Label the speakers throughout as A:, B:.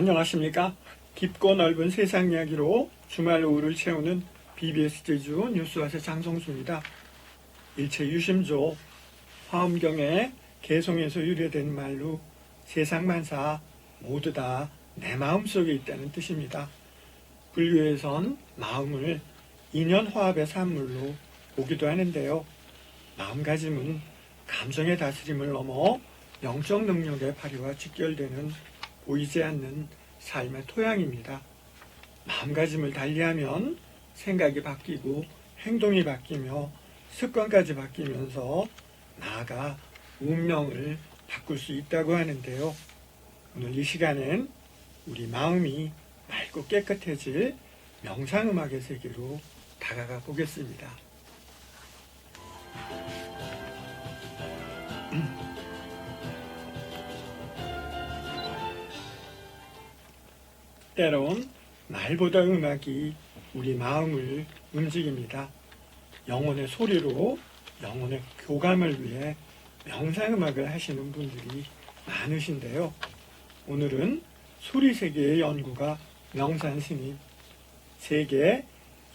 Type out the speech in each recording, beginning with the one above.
A: 안녕하십니까? 깊고 넓은 세상 이야기로 주말 오후를 채우는 BBS 제주 뉴스와의 장성수입니다. 일체 유심조 화엄경의 개송에서 유래된 말로 세상 만사 모두 다 내 마음속에 있다는 뜻입니다. 불교에선 마음을 인연화합의 산물로 보기도 하는데요. 마음가짐은 감정의 다스림을 넘어 영적 능력의 발휘와 직결되는 보이지 않는 삶의 토양입니다. 마음가짐을 달리하면 생각이 바뀌고 행동이 바뀌며 습관까지 바뀌면서 나아가 운명을 바꿀 수 있다고 하는데요. 오늘 이 시간엔 우리 마음이 맑고 깨끗해질 명상음악의 세계로 다가가 보겠습니다. 때론 말보다 음악이 우리 마음을 움직입니다. 영혼의 소리로 영혼의 교감을 위해 명상음악을 하시는 분들이 많으신데요. 오늘은 소리세계의 연구가 명산스님, 세계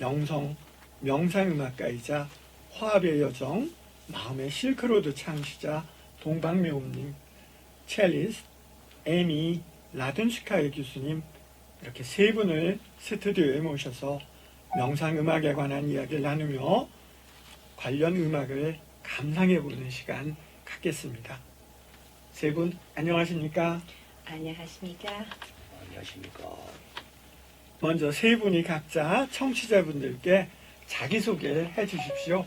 A: 영성 명상음악가이자 화합의 여정, 마음의 실크로드 창시자 동방묘음님, 첼리스트 에미 라든슈카의 교수님, 이렇게 세 분을 스튜디오에 모셔서 명상음악에 관한 이야기를 나누며 관련 음악을 감상해보는 시간 갖겠습니다. 세 분 안녕하십니까?
B: 안녕하십니까?
C: 안녕하십니까.
A: 먼저 세 분이 각자 청취자분들께 자기소개를 해주십시오.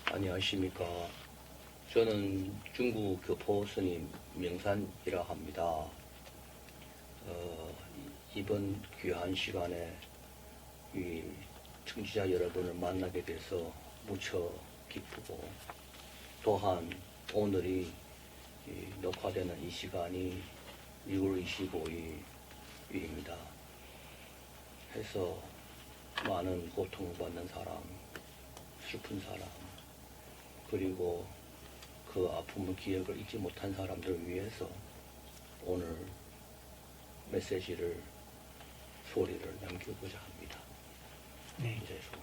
C: 안녕하십니까. 저는 중국 교포 스님 명산이라 합니다. 이번 귀한 시간에 이 청취자 여러분을 만나게 돼서 무척 기쁘고, 또한 오늘이 녹화되는 이 시간이 6월 25일입니다. 해서 많은 고통을 받는 사람, 슬픈 사람, 그리고 그 아픔의 기억을 잊지 못한 사람들을 위해서 오늘 메시지를, 소리를 남기고자 합니다.
A: 네.
C: 这说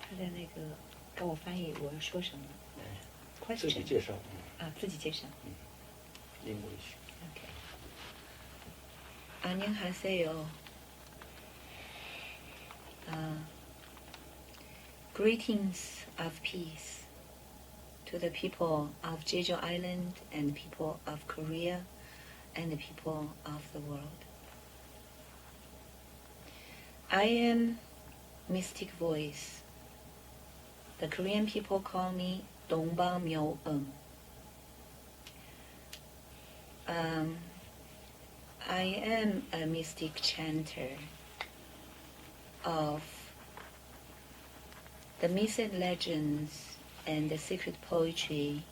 B: 他在那个跟我翻译我要说什么
C: 自己
B: ？Question
C: 介绍，
B: 啊，自己介绍。
C: 英国语。
B: OK。안녕하세요. Greetings of peace to the people of Jeju Island and the people of Korea and the people of the world. I am Mystic Voice. The Korean people call me Dongbangmyeom. I am a mystic chanter of the myths and legends and the secret poetry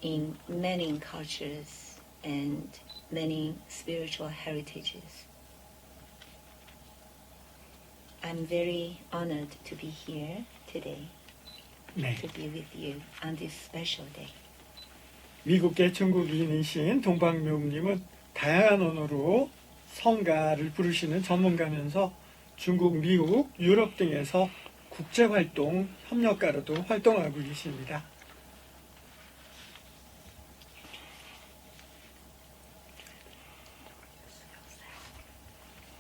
B: in many cultures and many spiritual heritages. I'm very honored to be here today,
A: 네.
B: to be with you on this special day.
A: 미국계 중국인이신 동방묘음님은 다양한 언어로 성가를 부르시는 전문가면서 중국, 미국, 유럽 등에서 국제활동 협력가로도 활동하고 계십니다.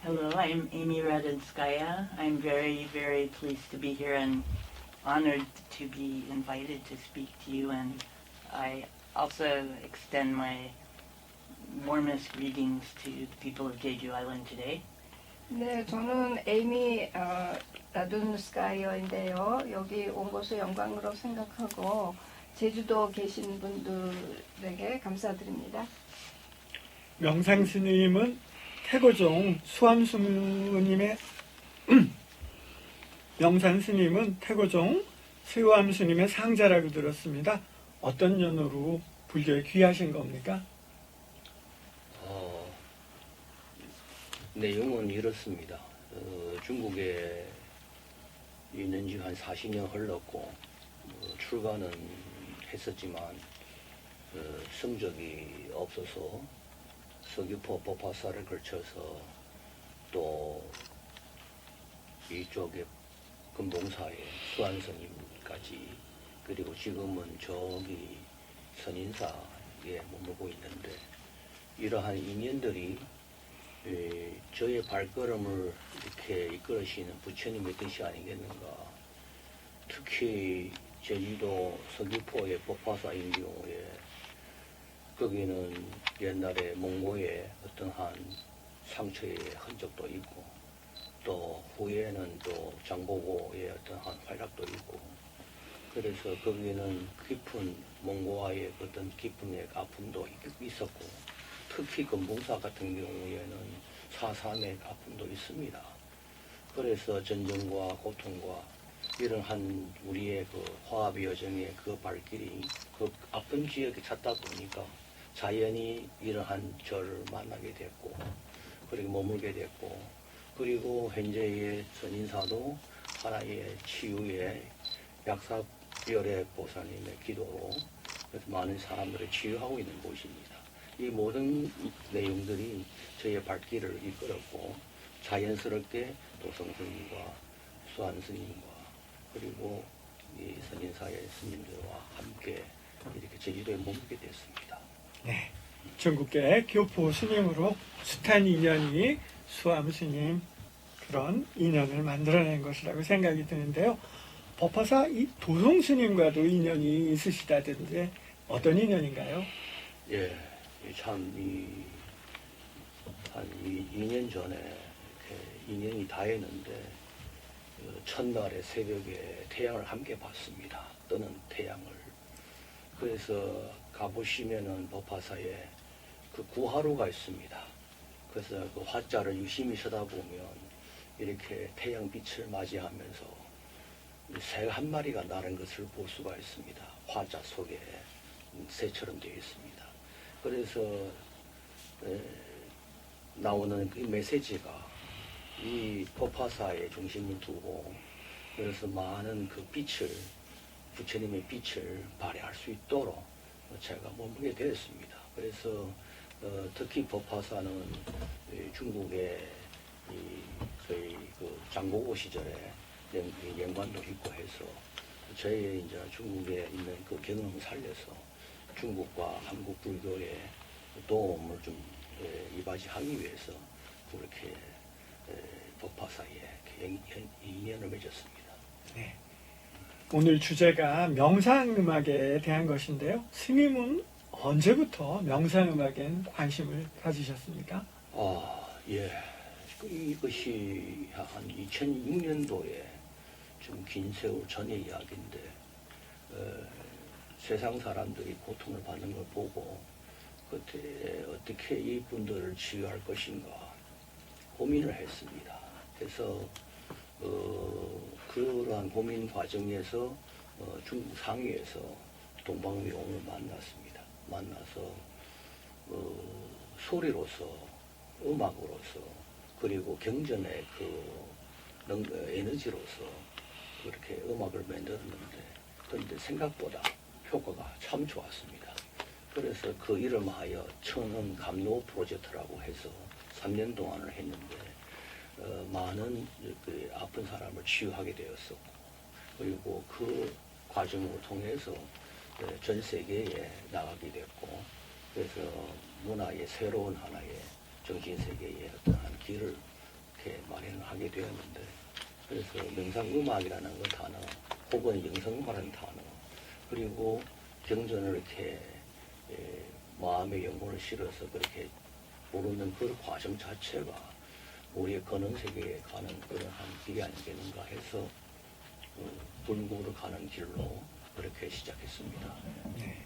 D: Hello, I'm Amy Radinskaya. I'm very, very pleased to be here and honored to be invited to speak to you. And I also extend my warmest greetings to the people of Jeju Island today.
E: 네, 저는 에이미 라둔스카이어인데요. 여기 온 것을 영광으로 생각하고 제주도 계신 분들에게 감사드립니다.
A: 명상 스님은 태고종 수암스님의 명산 스님은 태고종 수암스님의 상자라고 들었습니다. 어떤 연호로 불교에 귀하신 겁니까?
C: 내용은 이렇습니다. 중국에 있는 지 한 40년 흘렀고 출가는 했었지만 성적이 없어서 서귀포 법화사를 거쳐서 또 이쪽에 금봉사에 수안스님까지 그리고 지금은 저기 선인사에 머물고 있는데 이러한 인연들이 저의 발걸음을 이렇게 이끌으시는 부처님의 뜻이 아니겠는가. 특히 제주도 서귀포의 법화사인 경우에 거기는 옛날에 몽고의 어떠한 상처의 흔적도 있고 또 후에는 또 장보고의 어떠한 활약도 있고 그래서 거기는 깊은 몽고와의 어떤 깊은 아픔도 있었고 특히 금봉사 같은 경우에는 4.3의 아픔도 있습니다. 그래서 전쟁과 고통과 이러한 우리의 그 화합의 여정의 그 발길이 그 아픈 지역에 찾다 보니까 자연히 이러한 저를 만나게 됐고 그리고 머물게 됐고 그리고 현재의 선인사도 하나의 치유의 약사열의 보살님의 기도로 그래서 많은 사람들을 치유하고 있는 곳입니다. 이 모든 내용들이 저의 발길을 이끌었고 자연스럽게 도성스님과 수안스님과 그리고 이 선인사의 스님들과 함께 이렇게 제주도에 머물게 됐습니다.
A: 네. 중국계 교포 스님으로 숱한 인연이 수암 스님 그런 인연을 만들어낸 것이라고 생각이 드는데요. 법화사 이 도성 스님과도 인연이 있으시다던데 어떤 인연인가요?
C: 예, 참 한 2년 전에 이렇게 인연이 닿았는데 첫날의 새벽에 태양을 함께 봤습니다. 뜨는 태양을. 그래서 가보시면은 법화사에 그 구하루가 있습니다. 그래서 그 화자를 유심히 쳐다보면 이렇게 태양빛을 맞이하면서 새가 한 마리가 나는 것을 볼 수가 있습니다. 화자 속에 새처럼 되어 있습니다. 그래서 나오는 그 메시지가 이 법화사의 중심을 두고 그래서 많은 그 빛을 부처님의 빛을 발휘할 수 있도록 제가 머물게 되었습니다. 그래서 특히 법화사는 중국의 저희 그 장보고 시절에 연관도 있고 해서 저희 이제 중국에 있는 그 경험을 살려서 중국과 한국 불교의 도움을 좀 이바지하기 위해서 그렇게 법화사에 인연을 맺었습니다.
A: 네. 오늘 주제가 명상음악에 대한 것인데요. 스님은 언제부터 명상음악엔 관심을 가지셨습니까?
C: 예. 이것이 한 2006년도에 좀 긴 세월 전의 이야기인데 세상 사람들이 고통을 받는 걸 보고 그때 어떻게 이분들을 치유할 것인가 고민을 했습니다. 그래서 그러한 고민 과정에서 중국 상해에서 동방명을 만났습니다. 만나서 소리로서 음악으로서 그리고 경전의 그 에너지로서 그렇게 음악을 만들었는데 그런데 생각보다 효과가 참 좋았습니다. 그래서 그 이름하여 천은 감로 프로젝트라고 해서 3년 동안을 했는데 많은 그 아픈 사람을 치유하게 되었었고 그리고 그 과정을 통해서 전 세계에 나가게 됐고 그래서 문화의 새로운 하나의 정신세계의 어떠한 길을 이렇게 마련하게 되었는데 그래서 명상음악이라는 그 단어 혹은 영성음악이라는 단어 그리고 경전을 이렇게 마음의 영혼을 실어서 그렇게 모르는 그 과정 자체가 우리의 근원 세계에 가는 그러한 길이 아니겠는가 해서 불구로 가는 길로 그렇게 시작했습니다.
A: 네.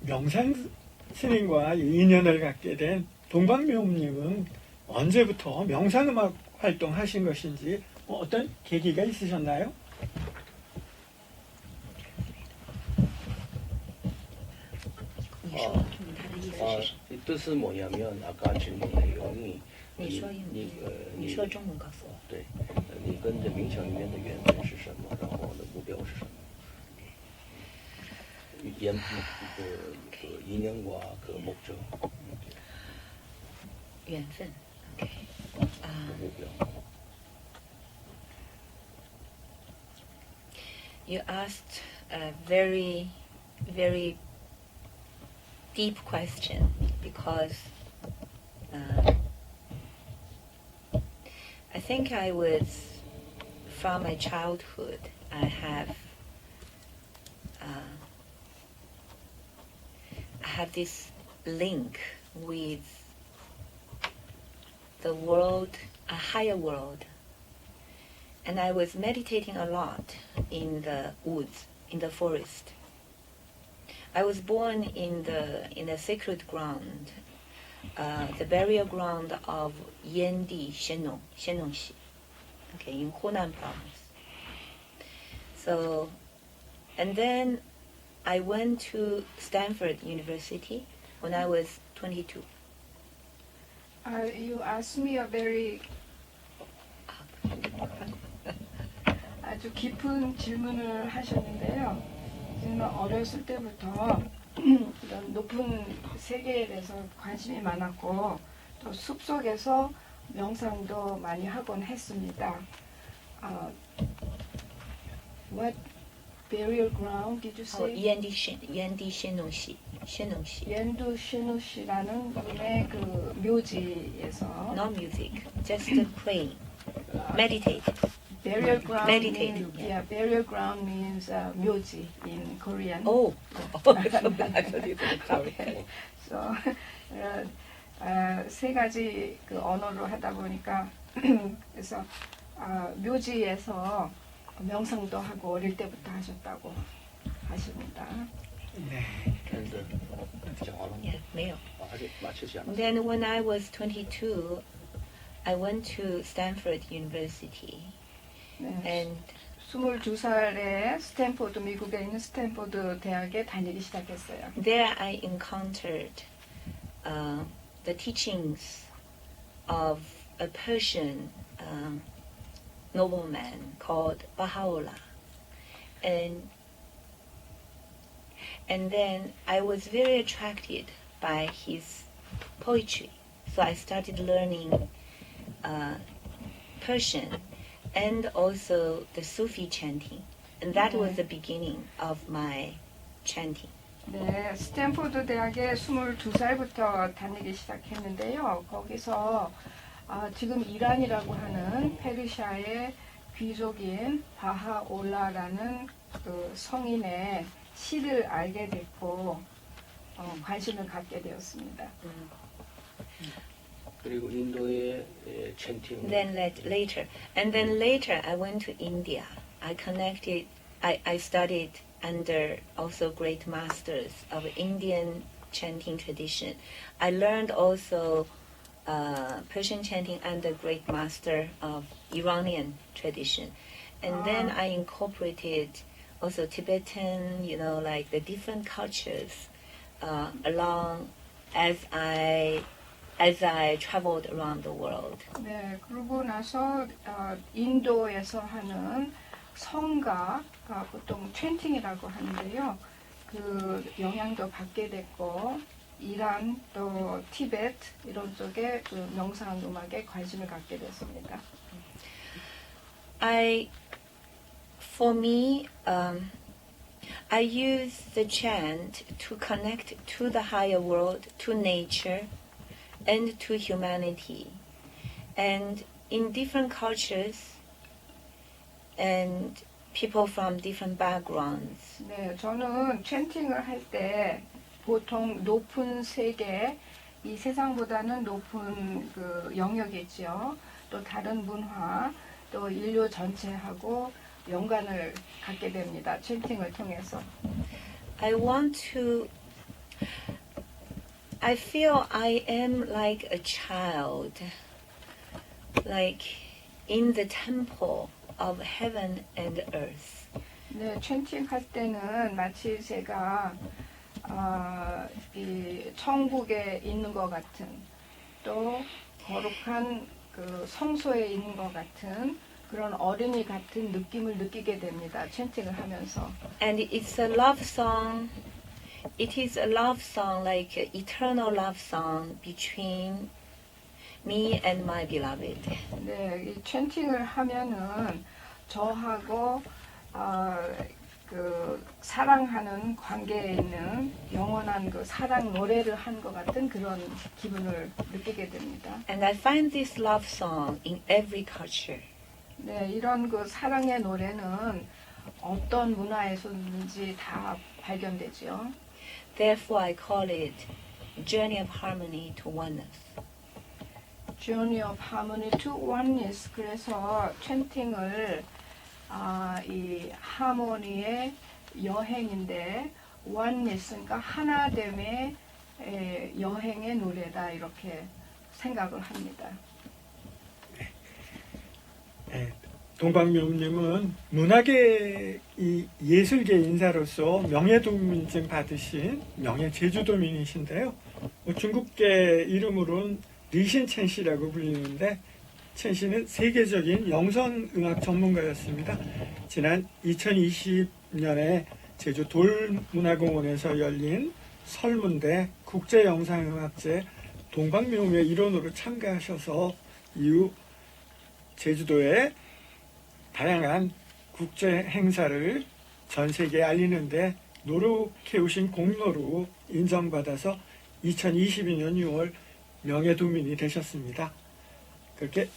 A: 명상 스님과 인연을 갖게 된 동방묘음님은 언제부터 명상음악 활동하신 것인지 어떤 계기가 있으셨나요?
C: 이 뜻은 뭐냐면 아까 질문 내용이
B: 你说英语，你说中文告诉我。
C: 对，你跟着冥想里面的缘分是什么？然后的目标是什么？ 그 인연과 그 목적,
B: 缘分. Okay.
C: 무병.
B: You asked a very, very deep question because I think I was, from my childhood, I have this link with the world, a higher world. And I was meditating a lot in the woods, in the forest. I was born in the sacred ground, the burial ground of Yendi Shennong-shi, okay, in Hunan province. So, and then I went to Stanford University when I was 22.
E: You asked me a very 아주 깊은 질문을 하셨는데요. 저는 어렸을 때부터 이런 높은 세계에 대해서 관심이 많았고 또 숲속에서 명상도 많이 하곤 했습니다. What burial ground did you say?
B: Yendi Shennong-shi.
E: 옌두 시누시라는 분의 그 묘지에서
B: No music, just praying, meditate.
E: burial ground
B: Meditating,
E: means,
B: yeah.
E: burial ground means 묘지 in Korean.
B: Oh, I thought you said sorry.
E: So, 세 가지 그 언어로 하다 보니까 그래서 묘지에서 명상도 하고 어릴 때부터 하셨다고 하십니다.
A: 네.
C: 그런데 정화는
B: Yeah, 매요.
C: 아직 마치지 않았어요.
B: Then when I was 22, I went to Stanford University
E: 네.
B: and
E: 22살에 스탠포드, 미국에 있는 스탠포드 대학에 다니기 시작했어요.
B: there I encountered the teachings of a Persian nobleman called Baha'u'llah. And then I was very attracted by his poetry. So I started learning Persian and also the Sufi chanting. And that was the beginning of my chanting.
E: 네, 스탠포드 대학에 22살부터 다니기 시작했는데요. 거기서 지금 이란이라고 하는 페르시아의 귀족인 바하올라라는 그 성인의 시를 알게 됐고 관심을 갖게 되었습니다.
C: 그리고 인도의 챈팅.
B: Then later I went to India. I studied under also great masters of Indian chanting tradition. I learned also Persian chanting under great master of Iranian tradition. And then I incorporated also Tibetan, like the different cultures along as I traveled around the world.
E: 네, 그러고 나서 인도에서 하는 성가, 보통 챈팅이라고 하는데요. 그 영향도 받게 됐고 이란 또 티베트 이런 쪽에 그 명상 음악에 관심을 갖게 됐습니다.
B: For me, I use the chant to connect to the higher world, to nature, and to humanity. And in different cultures and people from different backgrounds,
E: 네, 저는 챈팅을 할 때 보통 높은 세계, 이 세상보다는 높은 그 영역이죠. 또 다른 문화, 또 인류 전체하고 연관을 갖게 됩니다. 챈팅을 통해서.
B: I feel I am like a child, like in the temple of heaven and earth.
E: 네, 챈팅 할 때는 마치 제가 이 천국에 있는 것 같은 또 거룩한 그 성소에 있는 것 같은 그런 어린이 같은 느낌을 느끼게 됩니다. 챈팅을 하면서.
B: And it's a love song. It is a love song, like an eternal love song between me and my beloved.
E: 네, 이 챈팅을 하면은 저하고 그 사랑하는 관계에 있는 영원한 그 사랑 노래를 한 것 같은 그런 기분을 느끼게 됩니다.
B: And I find this love song in every culture.
E: 네, 이런 그 사랑의 노래는 어떤 문화에서든지 다 발견되지요.
B: Therefore, I call it Journey of Harmony to Oneness.
E: Journey of Harmony to Oneness. 그래서 챈팅을 이 하모니의 여행인데 Oneness, 그러니까 하나됨의 여행의 노래다 이렇게 생각을 합니다.
A: 네, 동방묘음님은 문화계 이 예술계 인사로서 명예도민증 받으신 명예 제주도민이신데요. 중국계 이름으로는 리신첸 씨라고 불리는데 첸 씨는 세계적인 영성음악 전문가였습니다. 지난 2020년에 제주 돌문화공원에서 열린 설문대 국제영상음악제 동방묘음의 일원으로 참가하셔서 이후 제주도의 다양한 국제 행사를 전 세계에 알리는데 노력해오신 공로로 인정받아서 2022년 6월 명예도민이 되셨습니다. 그렇게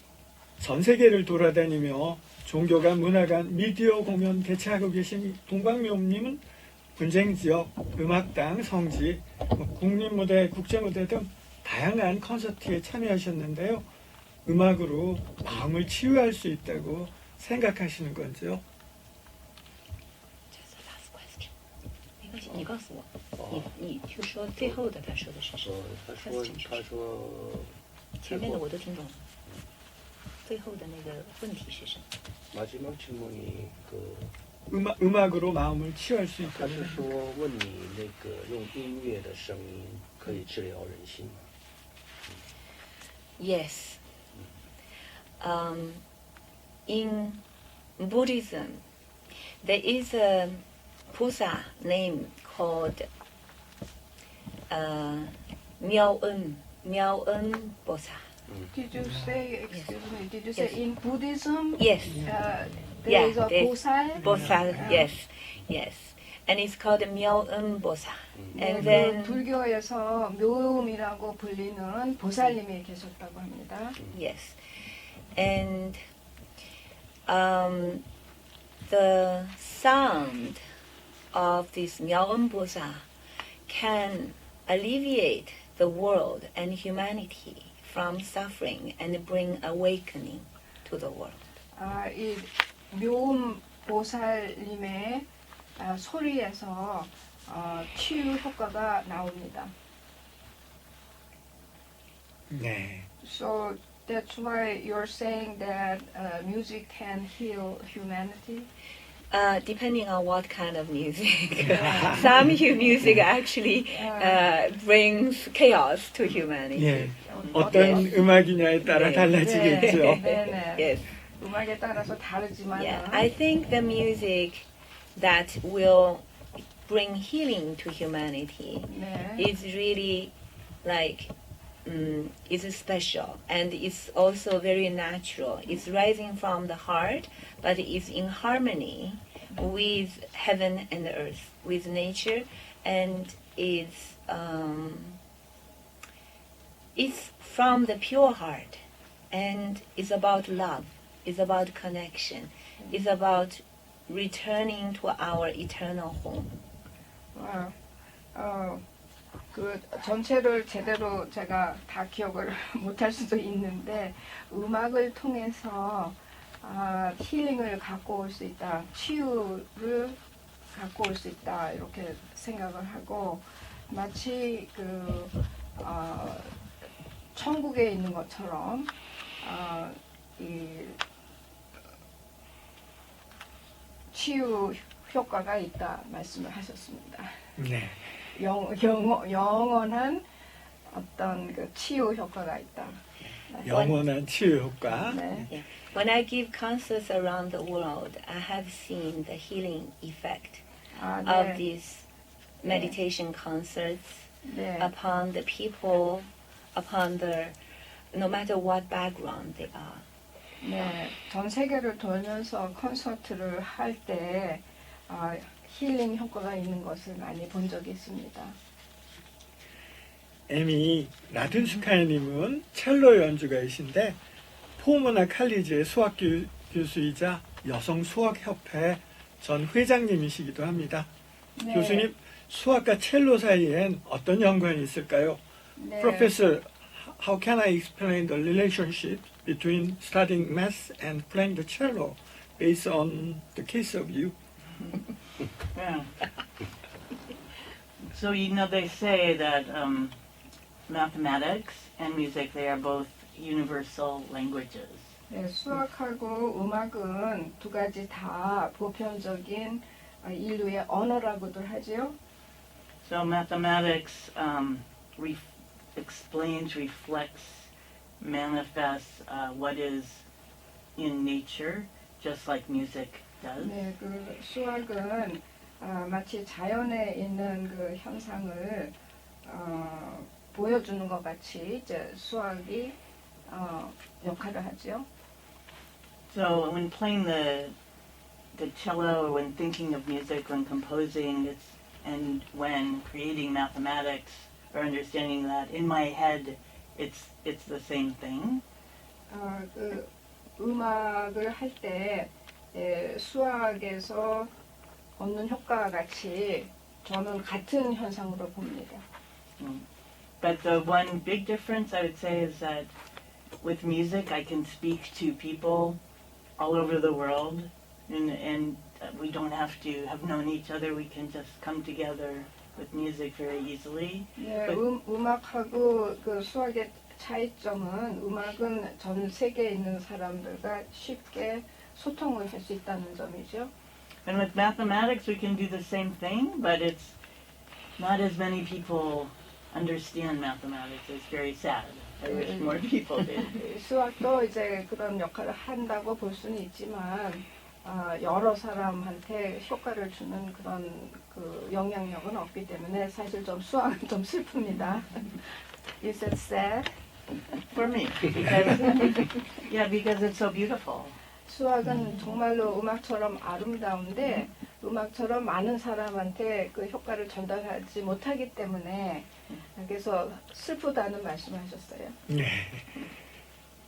A: 전 세계를 돌아다니며 종교관, 문화관, 미디어 공연 개최하고 계신 동방묘음님은 분쟁지역, 음악당, 성지, 국립무대, 국제무대 등 다양한 콘서트에 참여하셨는데요. 음악으로 마음을 치유할 수 있다고 생각하시는 건지요?
B: That's the last question. 没关系，你告诉我，你就说最后的他说的是什么？
C: 他说
B: 前面的我都听懂了，最后的那个问题是什么？
C: 마지막 질문이 그
A: 음악으로 마음을 치유할 수
C: 他
A: 있다고.
C: 是说问你那个用音乐的声音可以治疗人心吗？
B: Yes. In Buddhism, there is a Pusa name called Miao-en Bosa.
E: Did you say, excuse me, did you say
B: Yes.
E: in Buddhism
B: Yes,
E: there is a
B: there's
E: 보살?
B: Bosa. Yes. And it's called Miao-en Bosa.
E: 네,
B: And
E: 그
B: then
E: 불교에서 묘음이라고 불리는 보살님이 계셨다고 합니다.
B: yes, and the sound of this Miao-en Bosa can alleviate the world and humanity from suffering and bring awakening to the world.
E: 이 묘음 보살님의 소리에서 치유 효과가 나옵니다.
A: 네.
E: So that's why you're saying that music can heal humanity.
B: Depending on what kind of music. Some music actually brings chaos to humanity.
A: 예. 어떤 음악이냐에 따라
B: 네.
A: 달라지겠죠.
E: 네네.
B: Yes.
E: 음악에 따라서 다르지만
B: Yeah, I think the music that will bring healing to humanity
E: 네.
B: is really like is special and it's also very natural. It's rising from the heart, but it's in harmony with heaven and earth, with nature, and it's from the pure heart, and it's about love. It's about connection. It's about returning to our eternal home.
E: 그 전체를 제대로 제가 다 기억을 못할 수도 있는데 음악을 통해서 힐링을 갖고 올 수 있다, 치유를 갖고 올 수 있다 이렇게 생각을 하고 마치 그 천국에 있는 것처럼 이 치유 효과가 있다 말씀을 하셨습니다.
A: 네.
E: 영원한 어떤 그 치유 효과가 있다.
A: 영원한 치유 효과.
E: 네.
B: When I give concerts around the world, I have seen the healing effect
E: 아,
B: of
E: 네.
B: these meditation concerts
E: 네.
B: upon the people, upon their, no matter what background they are.
E: 네, 전 세계를 돌면서 콘서트를 할 때 힐링 효과가 있는 것을 많이 본 적이 있습니다.
A: 에미 라든스카이님은 첼로 연주가이신데 포모나 칼리지의 수학 교수이자 여성 수학협회 전 회장님이시기도 합니다.
E: 네.
A: 교수님, 수학과 첼로 사이엔 어떤 연관이 있을까요?
E: 네.
A: Professor, how can I explain the relationship between studying math and playing the cello based on the case of you?
D: Yeah. So they say that mathematics and music, they are both universal languages.
E: 네, 수학하고 음악은 두 가지 다 보편적인 인류의 언어라고도 하지요.
D: So mathematics explains, reflects, manifests what is in nature, just like music does.
E: 네, 그 수학은 마치 자연에 있는 그 현상을 보여주는 것 같이 이제 수학이 역할을 하죠.
D: So when playing the cello, or when thinking of music, when composing, and when creating mathematics, or understanding that in my head, it's the same thing.
E: 그 음악을 할 때 수학에서 얻는 효과와 같이 저는 같은 현상으로 봅니다.
D: But the one big difference I would say is that with music, I can speak to people all over the world, and we don't have to have known each other. We can just come together with music very easily.
E: 네, 음악하고 그 수학의 차이점은 음악은 전 세계에 있는 사람들과 쉽게 소통을 할 수 있다는 점이죠.
D: And with mathematics, we can do the same thing, but it's not as many people understand mathematics. It's very sad. I wish more people did.
E: 수학도 이제 그런 역할을 한다고 볼 수는 있지만 여러 사람한테 효과를 주는 그런 그 영향력은 없기 때문에 사실 좀 수학은 좀 슬픕니다. Is it sad?
D: For me, because, yeah, because it's so beautiful.
E: 수학은 정말로 음악처럼 아름다운데 음악처럼 많은 사람한테 그 효과를 전달하지 못하기 때문에 그래서 슬프다는 말씀하셨어요.
A: 네.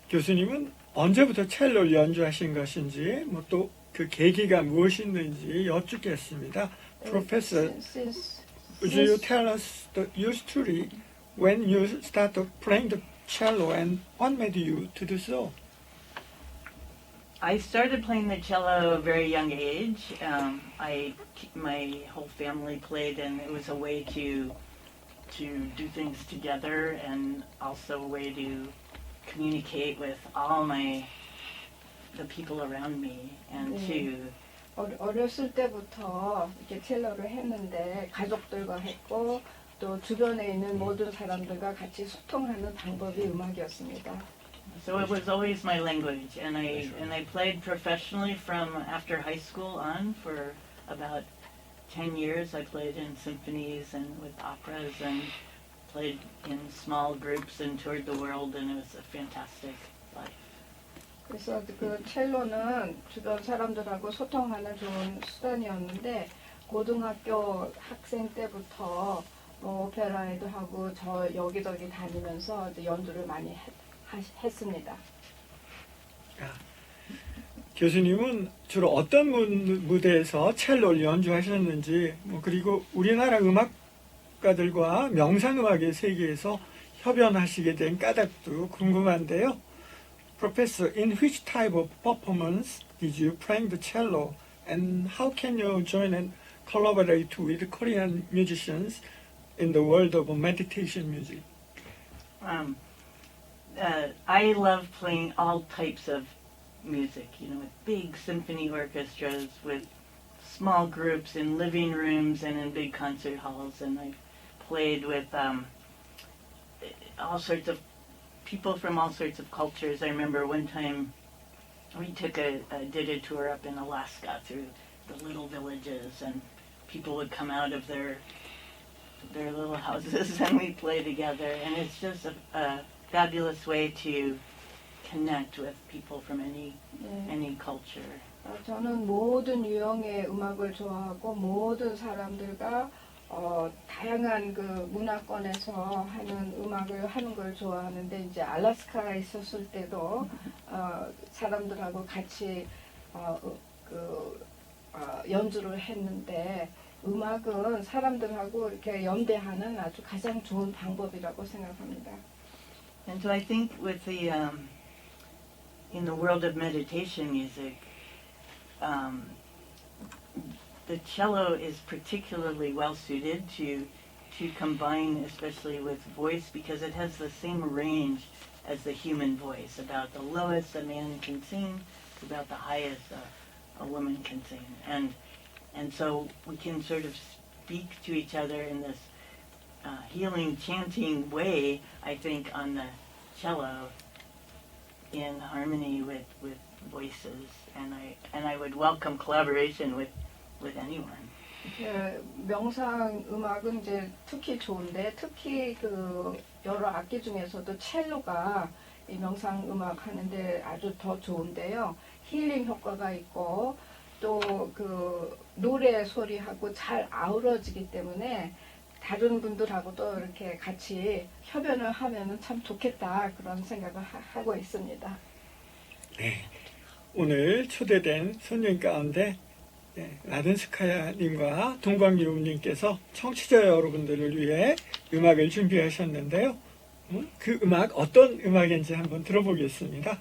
A: 교수님은 언제부터 첼로를 연주하신 것인지, 뭐 또 그 계기가 무엇이었는지 여쭙겠습니다. Professor, would you tell us your story when you started playing the cello and what made you to do so?
D: I started playing the cello at a very young age. My whole family played, and it was a way to do things together, and also a way to communicate with all the people around me, and
E: 네. 어렸을 때부터 이렇게 첼로를 했는데 가족들과 했고 또 주변에 있는 모든 사람들과 같이 소통하는 방법이 음악이었습니다.
D: so it was always my language, and I played professionally from after high school on for about 10 years. I played in symphonies and with operas, and played in small groups and toured the world, and it was a fantastic life.
E: 그래서 그 첼로는 주변 사람들하고 소통하는 좋은 수단이었는데 고등학교 학생 때부터 뭐 오페라에도 하고 저 여기저기 다니면서 이제 연주를 많이 했습니다.
A: 교수님은 주로 어떤 무대에서 첼로를 연주하셨는지, 뭐 그리고 우리나라 음악가들과 명상음악의 세계에서 협연하시게 된 까닭도 궁금한데요. Professor, in which type of performance did you play the cello, and how can you join and collaborate with Korean musicians in the world of meditation music?
D: I love playing all types of music, with big symphony orchestras, with small groups in living rooms and in big concert halls, and I've played with all sorts of people from all sorts of cultures. I remember one time we did a tour up in Alaska through the little villages, and people would come out of their little houses and we play together, and it's just a fabulous way to connect with people from
E: 네.
D: any culture.
E: 저는 모든 유형의 음악을 좋아하고 모든 사람들과 다양한 그 문화권에서 하는 음악을 하는 걸 좋아하는데 이제 알래스카에 있었을 때도 사람들하고 같이 연주를 했는데 음악은 사람들하고 이렇게 연대하는 아주 가장 좋은 방법이라고 생각합니다.
D: And so I think with the in the world of meditation music, the cello is particularly well suited to combine, especially with voice, because it has the same range as the human voice. About the lowest a man can sing, to about the highest a woman can sing, and so we can sort of speak to each other in this healing, chanting way. I think on the cello, in harmony with voices, and I would welcome collaboration with anyone.
E: 명상 음악은 이제 특히 좋은데 특히 그 여러 악기 중에서도 첼로가 이 명상 음악 하는데 아주 더 좋은데요. 힐링 효과가 있고 또 그 노래 소리하고 잘 아우러지기 때문에 다른 분들하고도 이렇게 같이 협연을 하면은 참 좋겠다 그런 생각을 하고 있습니다.
A: 네. 오늘 초대된 손님 가운데 라든스카야님과 동방유음님께서 청취자 여러분들을 위해 음악을 준비하셨는데요. 그 음악 어떤 음악인지 한번 들어보겠습니다.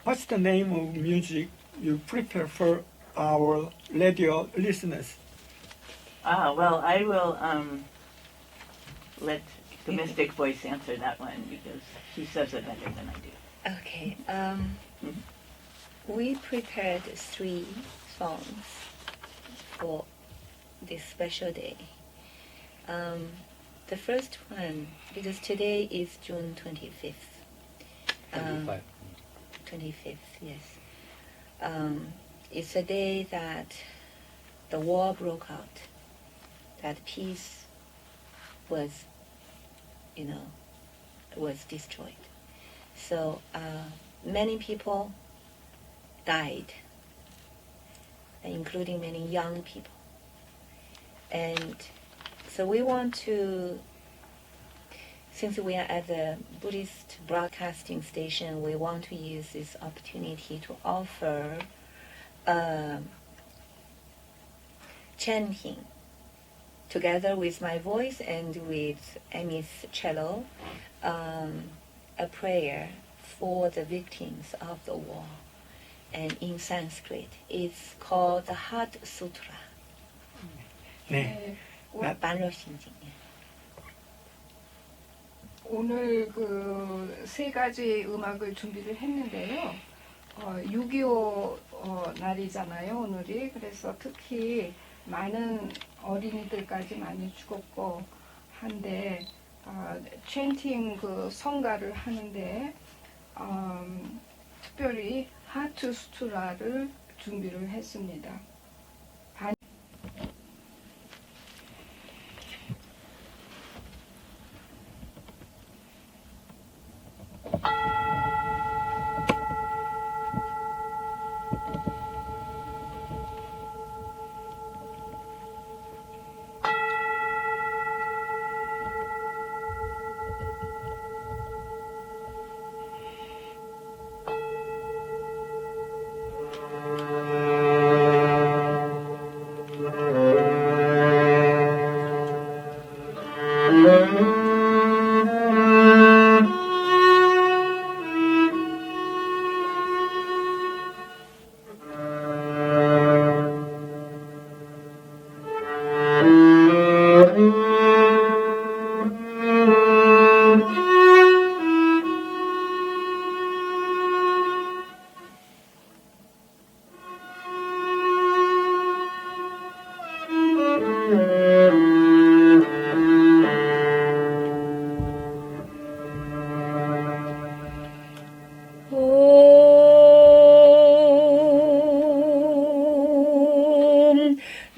A: What's the name of music you prepare for our radio listeners?
D: Well, I will let the mystic voice answer that one because she says it better than I do.
B: Okay. We prepared 3 songs for this special day. The first one, because today is June 25th.
C: 25.
B: 25th, yes. It's a day that the war broke out, that peace was, was destroyed. So many people died, including many young people. And so we want to, since we are at the Buddhist broadcasting station, we want to use this opportunity to offer chanting together with my voice and with Amy's cello, a prayer for the victims of the war. And in Sanskrit, it's called the Heart Sutra.
A: 네.
B: 반려신징.
E: 오늘 그 세 가지 음악을 준비를 했는데요. 6.25 날이잖아요, 오늘이. 그래서 특히 많은 어린이들까지 많이 죽었고 한데 챈팅 그 성가를 하는데 특별히 하트 수트라를 준비를 했습니다.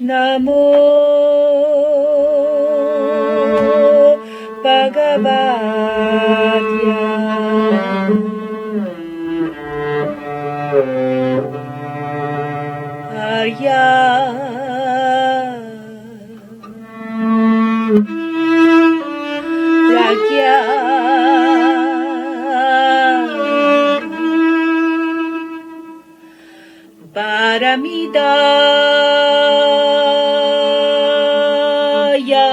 B: Namo Bhagavadya Arya Pragya Paramidaya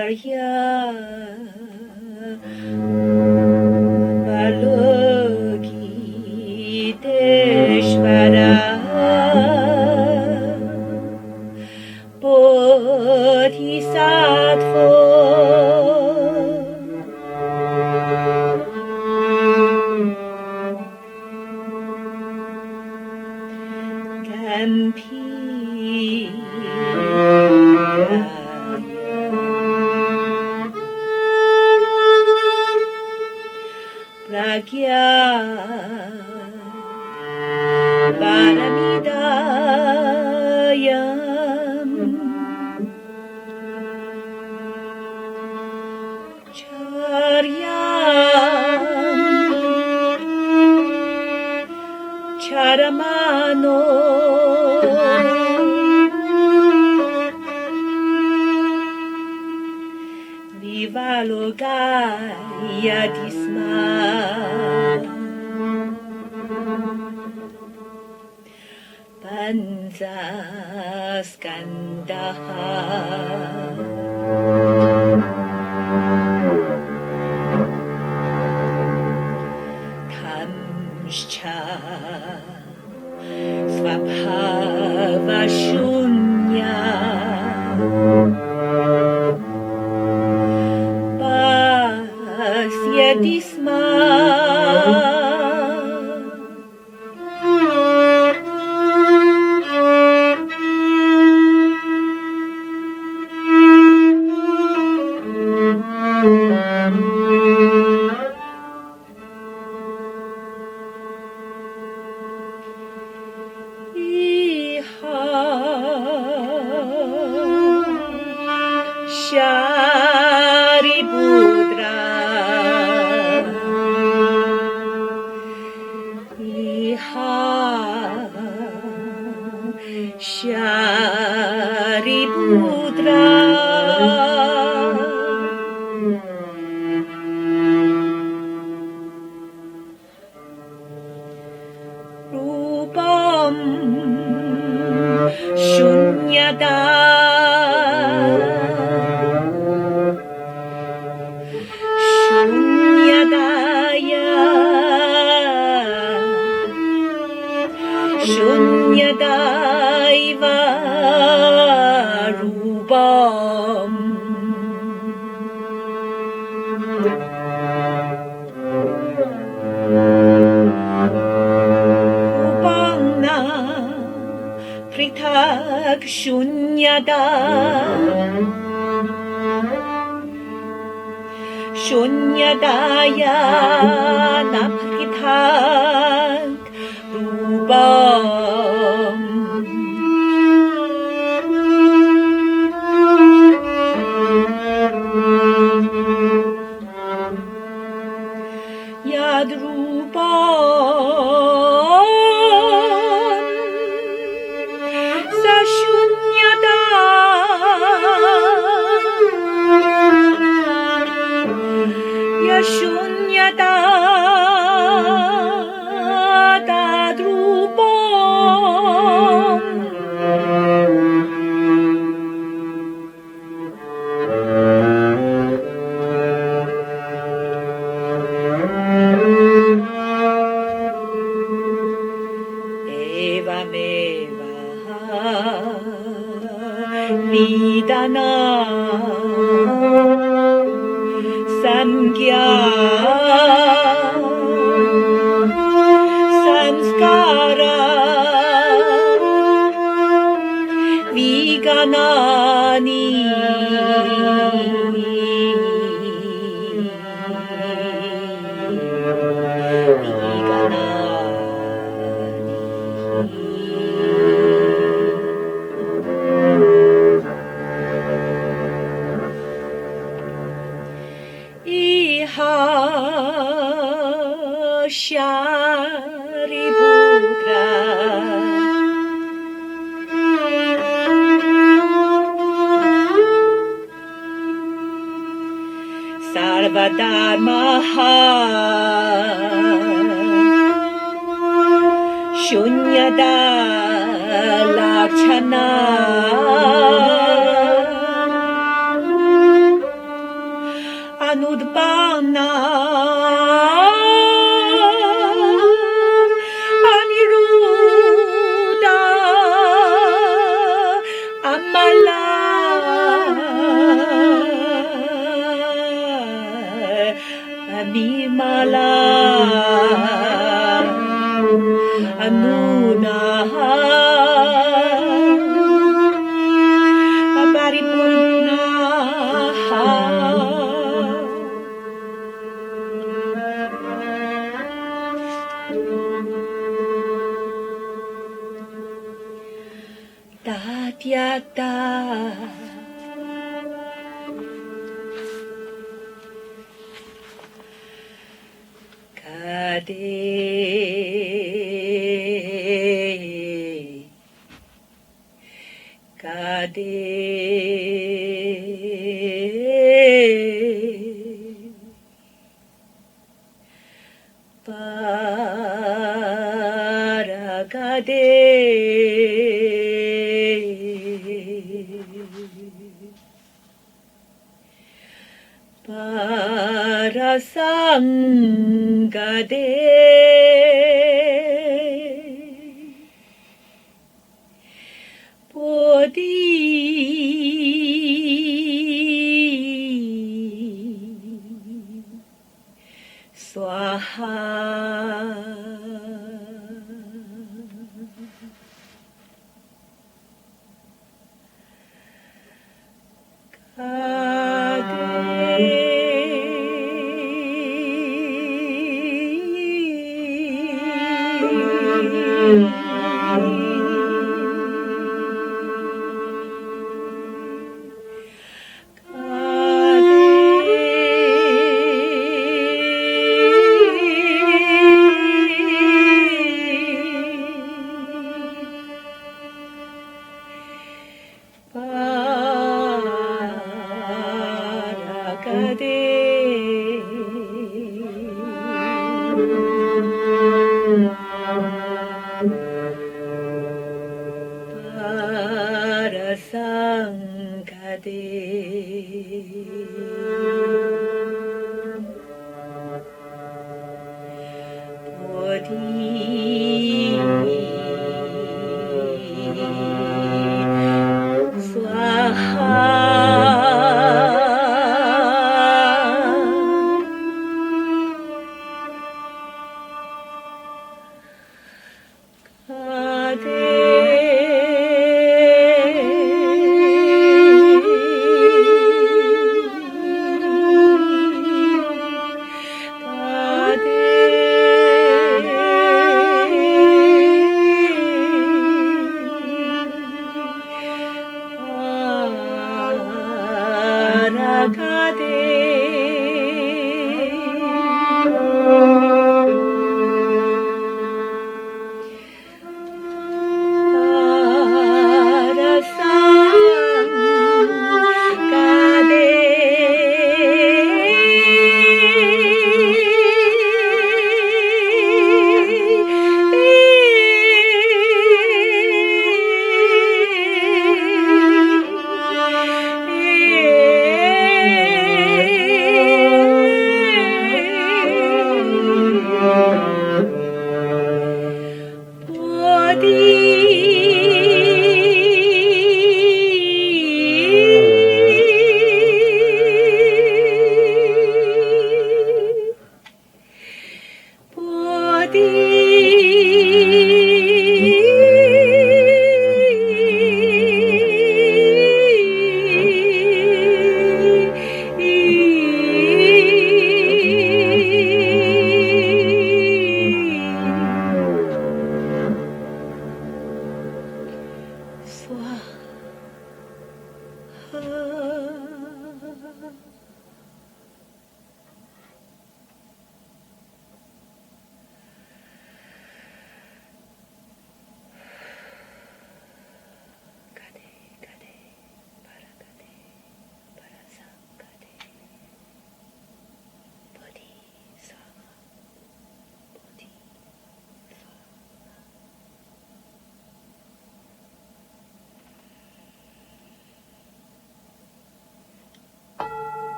B: Arya Balogiteshvara Pragya Paramidayam Charyam Charamano Vivalogaya Disma Panzaskandaha Tamscha Svabhava Shunya Pasyati Sma Sharipudra Iha Sharipudra Rupam Shunyada Shunyadaya Shunyadaiva Rupam Rupamna Prithak Shunyada Shunyadaya Naprithak Rupam Yad Rupam Sashunyada Yashunyada Tadrupam Evameva Vidana Samkhya Samskara Vigana Maha Shunyada Lakshana Anudbana Aniruddha Amala Animala Anunaha Paripurnaha Tatyata Parasangade Bodhi Swaha Kade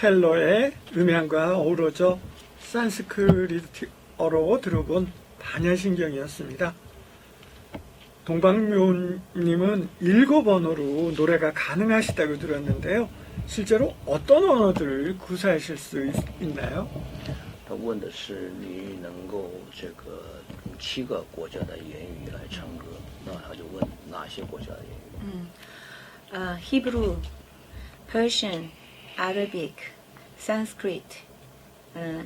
A: 첼로의 음향과 어우러져 산스크리트어로 들어본 반야신경이었습니다. 동방묘님은 7언어로 노래가 가능하시다고 들었는데요. 실제로 어떤 언어들을 구사하실 수 있나요?
C: 他问的是你能够这个用7个国家的言语来唱歌，那他就问哪些国家的言语？
B: Hebrew, Persian, Arabic, Sanskrit,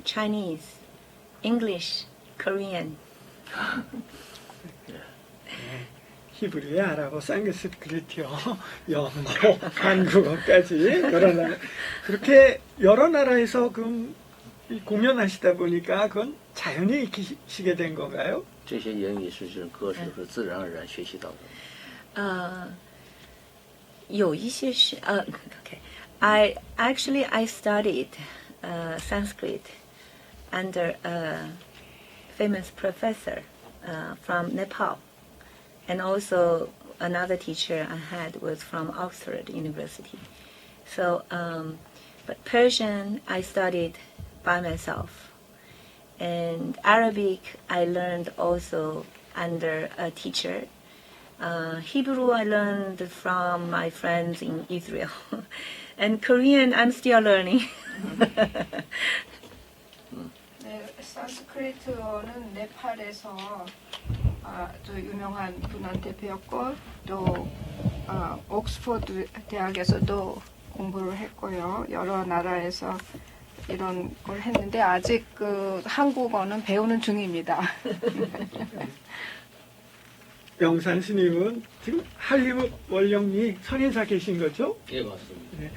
B: Chinese, English, Korean.
A: 히브리어, 아랍어, 산스크리트어, 영어, 한국어까지 그렇게 여러 나라에서 공연하시다 보니까 그건 자연히 익히시게 된 건가요?
C: 这些言语是歌手是自然而然学习到的。
B: 有一些是okay. I studied Sanskrit under a famous professor from Nepal, and also another teacher I had was from Oxford University. So, but Persian I studied by myself, and Arabic I learned also under a teacher. Hebrew I learned from my friends in Israel, and Korean I'm still learning.
E: 네, 산스크리트어는 네팔에서 아주 유명한 분한테 배웠고 또 옥스퍼드 대학에서도 공부를 했고요. 여러 나라에서 이런 걸 했는데 아직 한국어는 배우는 중입니다.
A: 영산 스님은 지금 한림읍 원령리 선인사 계신 거죠?
C: 예, 맞습니다.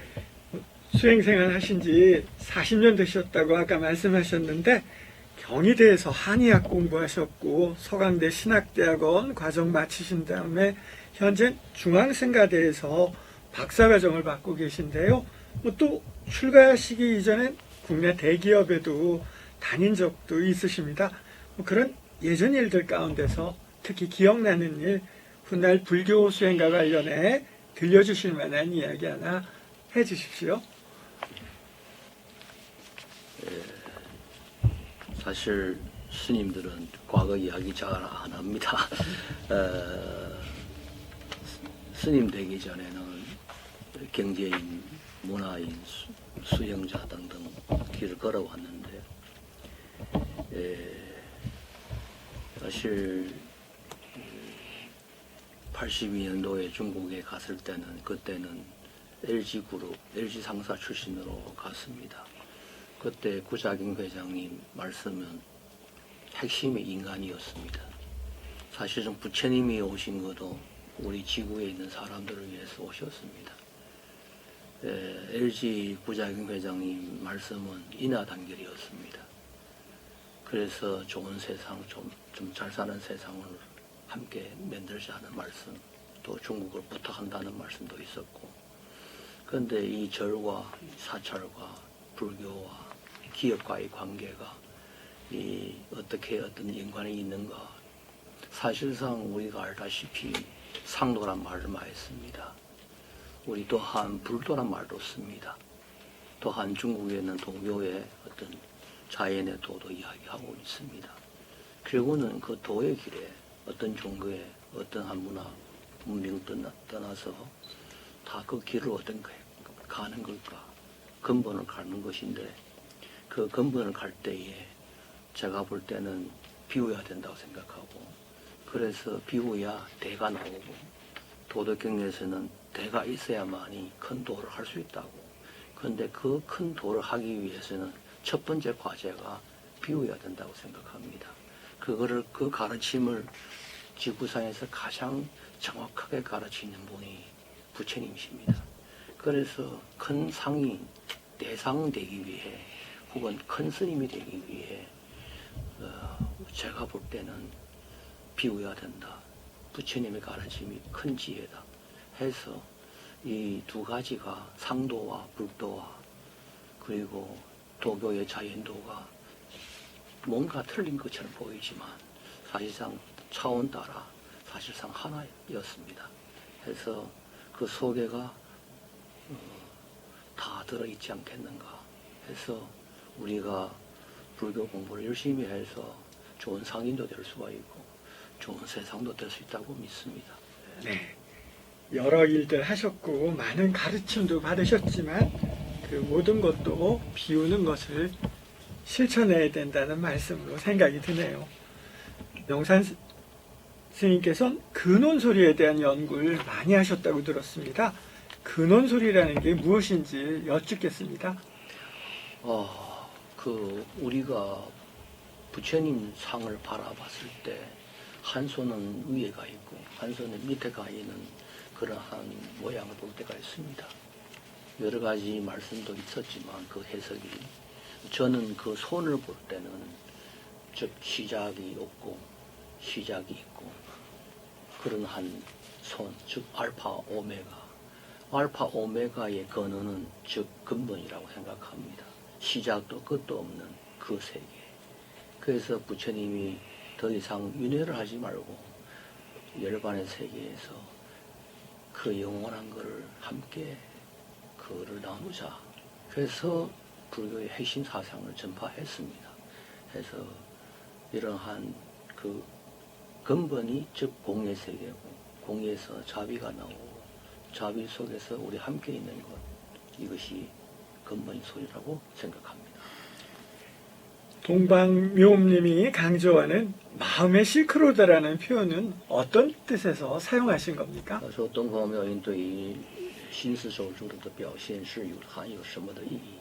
A: 수행생활 하신 지 40년 되셨다고 아까 말씀하셨는데 경희대에서 한의학 공부하셨고 서강대 신학대학원 과정 마치신 다음에 현재 중앙생가대에서 박사과정을 받고 계신데요. 또 출가하시기 이전엔 국내 대기업에도 다닌 적도 있으십니다. 그런 예전 일들 가운데서 특히 기억나는 일, 훗날 불교 수행과 관련해 들려주실 만한 이야기 하나 해주십시오.
C: 사실 스님들은 과거 이야기 잘 안 합니다. 스님 되기 전에는 경제인, 문화인, 수행자 등등 길을 걸어왔는데 사실 82년도에 중국에 갔을 때는 그때는 LG그룹, LG상사 출신으로 갔습니다. 그때 구자경 회장님 말씀은 핵심의 인간이었습니다. 사실은 부처님이 오신 것도 우리 지구에 있는 사람들을 위해서 오셨습니다. LG 구자경 회장님 말씀은 인하단결이었습니다. 그래서 좋은 세상, 좀 잘 사는 세상을 함께 만들자는 말씀, 또 중국을 부탁한다는 말씀도 있었고, 그런데 이 절과 사찰과 불교와 기업과의 관계가 어떻게 어떤 연관이 있는가? 사실상 우리가 알다시피 상도란 말을 많이 씁니다. 우리 또한 불도란 말도 씁니다. 또한 중국에는 동교의 어떤 자연의 도도 이야기하고 있습니다. 결국은 그 도의 길에 어떤 종교에 어떤 한 문화, 문명 떠나서 다 그 길을 어떤 가는 걸까? 근본을 가는 것인데 그 근본을 갈 때에 제가 볼 때는 비워야 된다고 생각하고, 그래서 비워야 대가 나오고, 도덕경에서는 대가 있어야만이 큰 도를 할 수 있다고. 그런데 그 큰 도를 하기 위해서는 첫 번째 과제가 비워야 된다고 생각합니다. 그 가르침을 지구상에서 가장 정확하게 가르치는 분이 부처님이십니다. 그래서 큰 상인, 대상 되기 위해 혹은 큰 스님이 되기 위해 제가 볼 때는 비워야 된다. 부처님의 가르침이 큰 지혜다 해서 이 두 가지가 상도와 불도와 그리고 도교의 자연도가 뭔가 틀린 것처럼 보이지만 사실상 차원 따라 사실상 하나였습니다. 해서 그 속에가 다 들어있지 않겠는가 해서 우리가 불교 공부를 열심히 해서 좋은 상인도 될 수가 있고 좋은 세상도 될 수 있다고 믿습니다.
A: 네. 여러 일들 하셨고 많은 가르침도 받으셨지만 그 모든 것도 비우는 것을 실천해야 된다는 말씀으로 생각이 드네요. 명산 스님께서는 근원소리에 대한 연구를 많이 하셨다고 들었습니다. 근원소리라는 게 무엇인지 여쭙겠습니다.
C: 우리가 부처님 상을 바라봤을 때 한 손은 위에 가 있고 한 손은 밑에 가 있는 그러한 모양을 볼 때가 있습니다. 여러 가지 말씀도 있었지만 그 해석이 저는 그 손을 볼 때는 즉 시작이 없고 시작이 있고 그런 한 손, 즉 알파 오메가의 근원은 즉 근본이라고 생각합니다. 시작도 끝도 없는 그 세계. 그래서 부처님이 더 이상 윤회를 하지 말고 열반의 세계에서 그 영원한 것을 함께 그를 나누자. 그래서 불교의 핵심 사상을 전파했습니다. 그래서 이러한 그 근본이 즉 공의 세계고 공에서 자비가 나오고 자비 속에서 우리 함께 있는 것 이것이 근본의 소리라고 생각합니다.
A: 동방묘음님이 강조하는 마음의 실크로드라는 표현은 어떤 뜻에서 사용하신 겁니까?
C: 说东方妙音对于心思手术的表现是含有什么的意义？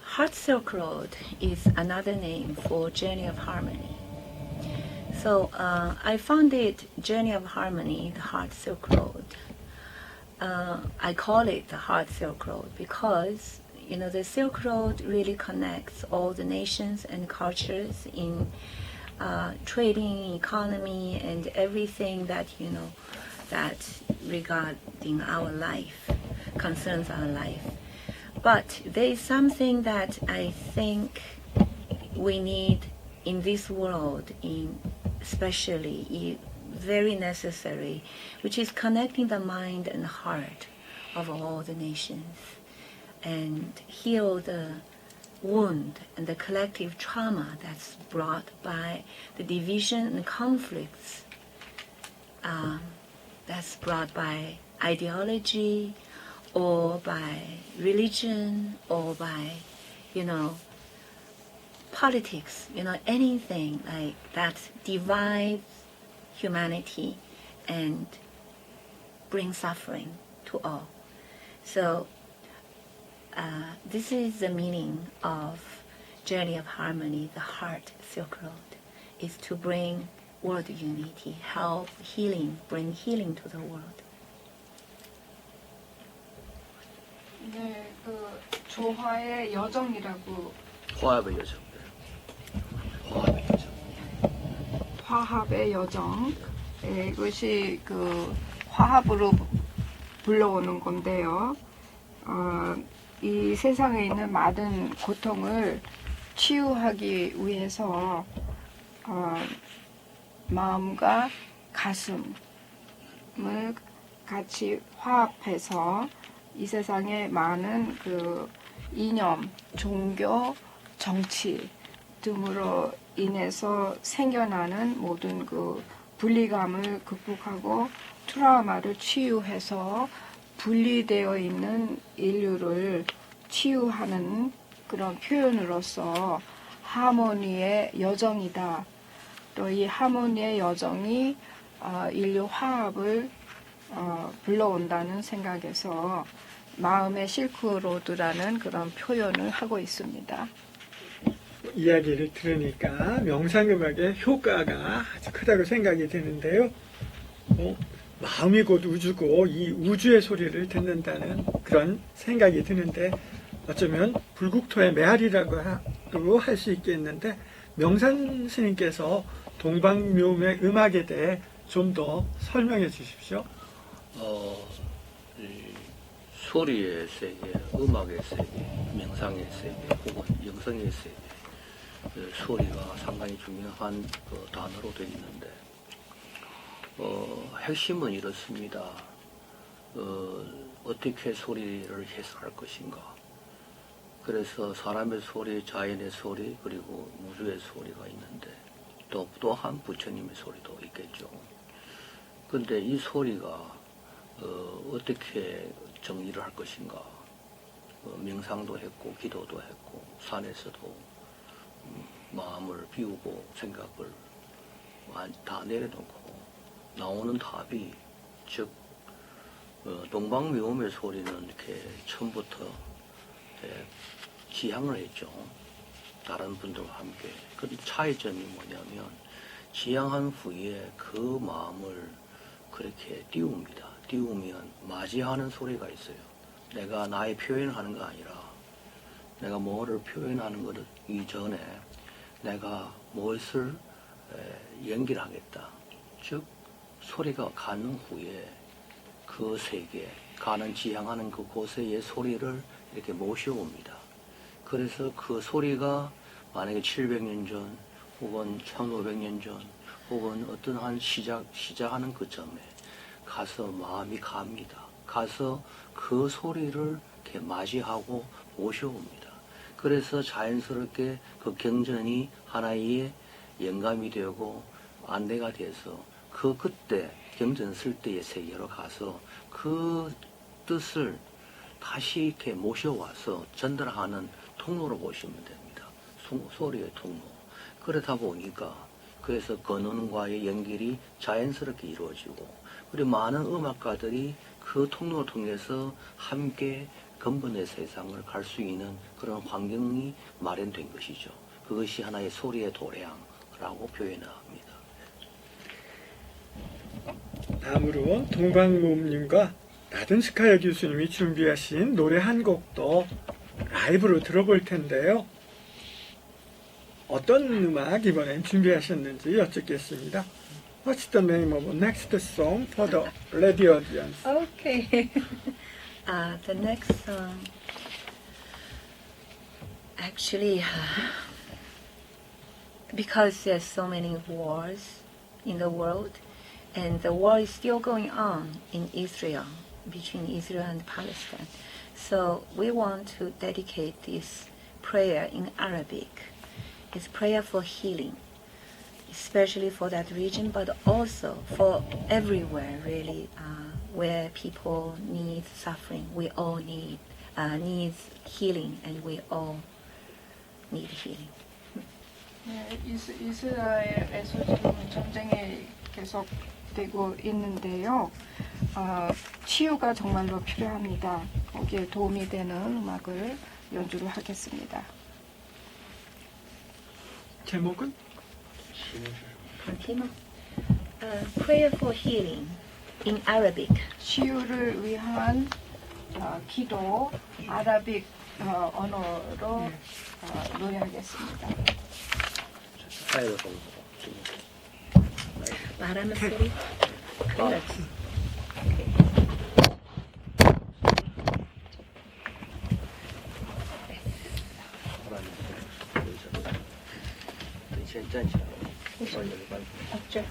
B: Heart Silk Road is another name for Journey of Harmony. So I founded Journey of Harmony, the Heart Silk Road. I call it the Heart Silk Road because the Silk Road really connects all the nations and cultures in trading, economy, and everything that that regarding our life, concerns our life. But there is something that I think we need in this world, especially very necessary, which is connecting the mind and heart of all the nations and heal the wound and the collective trauma that's brought by the division and conflicts that's brought by ideology or by religion or by politics, anything like that divides humanity and brings suffering to all. So this is the meaning of Journey of Harmony, the Heart Silk Road, is to bring world unity, help healing, bring healing to the world.
E: 네, 그 조화의 여정이라고
C: 화합의 여정. 화합의 여정.
E: 화합의 여정. 네, 이것이 그 화합으로 불러오는 건데요. 이 세상에 있는 많은 고통을 치유하기 위해서 마음과 가슴을 같이 화합해서 이 세상에 많은 그 이념, 종교, 정치 등으로 인해서 생겨나는 모든 그 분리감을 극복하고 트라우마를 치유해서 분리되어 있는 인류를 치유하는 그런 표현으로서 하모니의 여정이다. 또 이 하모니의 여정이 인류 화합을 불러온다는 생각에서 마음의 실크로드라는 그런 표현을 하고 있습니다.
A: 이야기를 들으니까 명상음악의 효과가 아주 크다고 생각이 드는데요. 마음이 곧 우주고 이 우주의 소리를 듣는다는 그런 생각이 드는데 어쩌면 불국토의 메아리라고 할 수 있겠는데 명산 스님께서 동방묘음의 음악에 대해 좀 더 설명해 주십시오.
C: 이 소리의 세계, 음악의 세계, 명상의 세계, 혹은 영성의 세계, 소리가 상당히 중요한 그 단어로 되어 있는데, 핵심은 이렇습니다. 어떻게 소리를 해석할 것인가. 그래서 사람의 소리, 자연의 소리, 그리고 우주의 소리가 있는데 또한 부처님의 소리도 있겠죠. 근데 이 소리가 어떻게 정의를 할 것인가. 명상도 했고 기도도 했고 산에서도 마음을 비우고 생각을 다 내려놓고 나오는 답이 즉 동방미움의 소리는 이렇게 처음부터 지향을 했죠. 다른 분들과 함께. 그 차이점이 뭐냐면 지향한 후에 그 마음을 그렇게 띄웁니다. 띄우면 맞이하는 소리가 있어요. 내가 나의 표현을 하는 거 아니라 내가 뭐를 표현하는 것 이전에 내가 무엇을 연결하겠다. 즉 소리가 가는 후에 그 세계, 가는 지향하는 그곳의 소리를 이렇게 모셔옵니다. 그래서 그 소리가 만약에 700년 전 혹은 1500년 전 혹은 어떤 한 시작하는 그 점에 가서 마음이 갑니다. 가서 그 소리를 이렇게 맞이하고 모셔옵니다. 그래서 자연스럽게 그 경전이 하나의 영감이 되고 안내가 돼서 그때 경전 쓸 때의 세계로 가서 그 뜻을 다시 이렇게 모셔와서 전달하는 통로로 보시면 됩니다. 소리의 통로. 그러다 보니까 그래서 근원과의 연결이 자연스럽게 이루어지고 그리고 많은 음악가들이 그 통로를 통해서 함께 근본의 세상을 갈 수 있는 그런 환경이 마련된 것이죠. 그것이 하나의 소리의 도량이라고 표현합니다.
A: 다음으로 동방모음님과 나든스카야 교수님이 준비하신 노래 한 곡도 라이브로 들어볼 텐데요. 어떤 음악 이번엔 준비하셨는지 여쭙겠습니다. What's the name of next song for the radio audience?
B: Okay. The next song, actually, because there's so many wars in the world, and the war is still going on in Israel, between Israel and Palestine. So we want to dedicate this prayer in Arabic. It's prayer for healing, especially for that region, but also for everywhere, really, where people need suffering. We all need healing, and we all need healing.
E: 네, 이스라엘에서 지금 전쟁이 계속되고 있는데요. 치유가 정말로 필요합니다. 거기에 도움이 되는 음악을 연주를 하겠습니다.
A: 제목은?
B: Continue. Prayer for healing in Arabic.
E: 치유를 위한 기도 아라빅 언어로 노래하겠습니다.
C: 사회로 공부.
B: 말하는 소리. 그렇지. 없죠.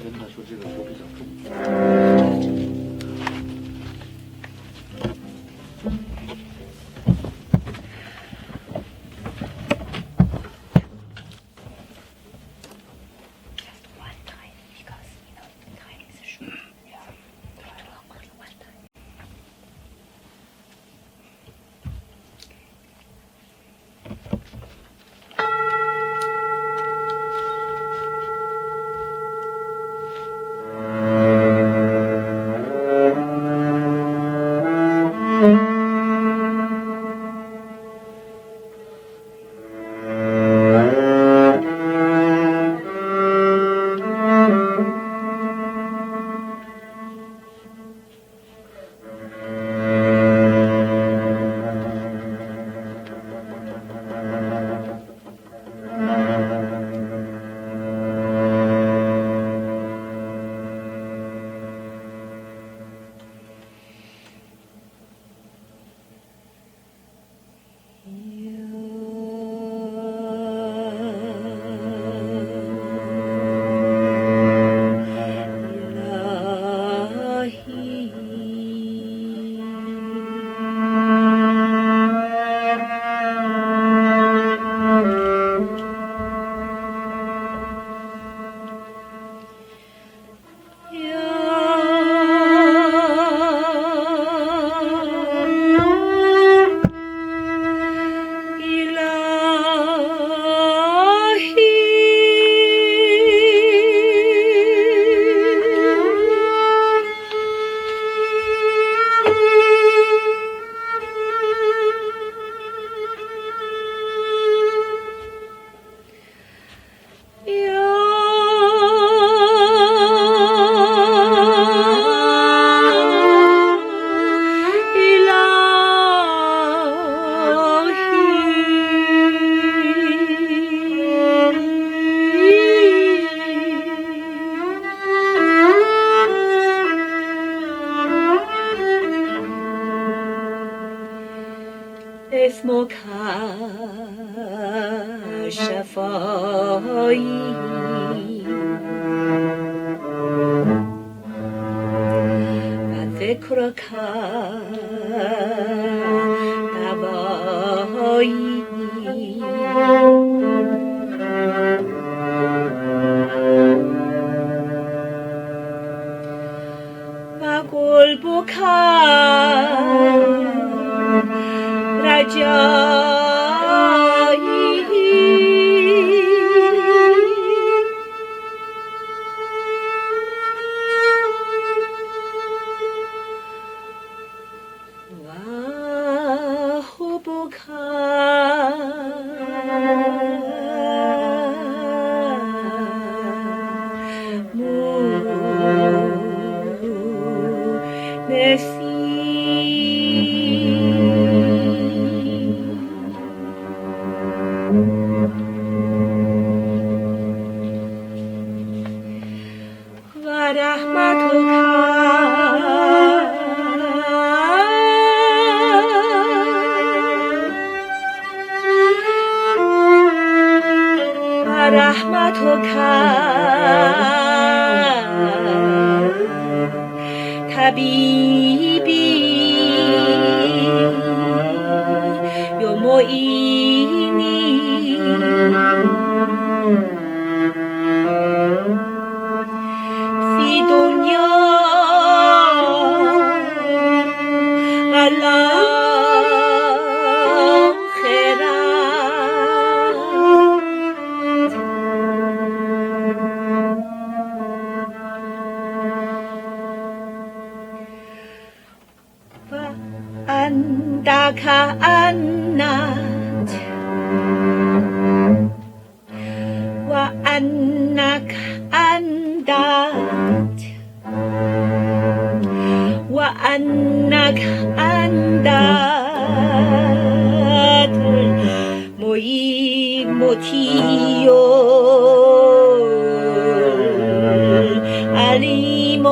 C: 옛날 소식을 소리 작품.
B: One time, because time is short. Yeah. Only one time. اسمك شفایی و ذکرک دوایی و قلبک رجایی و حبک و رحمتك طبيبي يمعيني في دنيا وعندك أنت وأنك أندت وأنك أندت مطيع العليم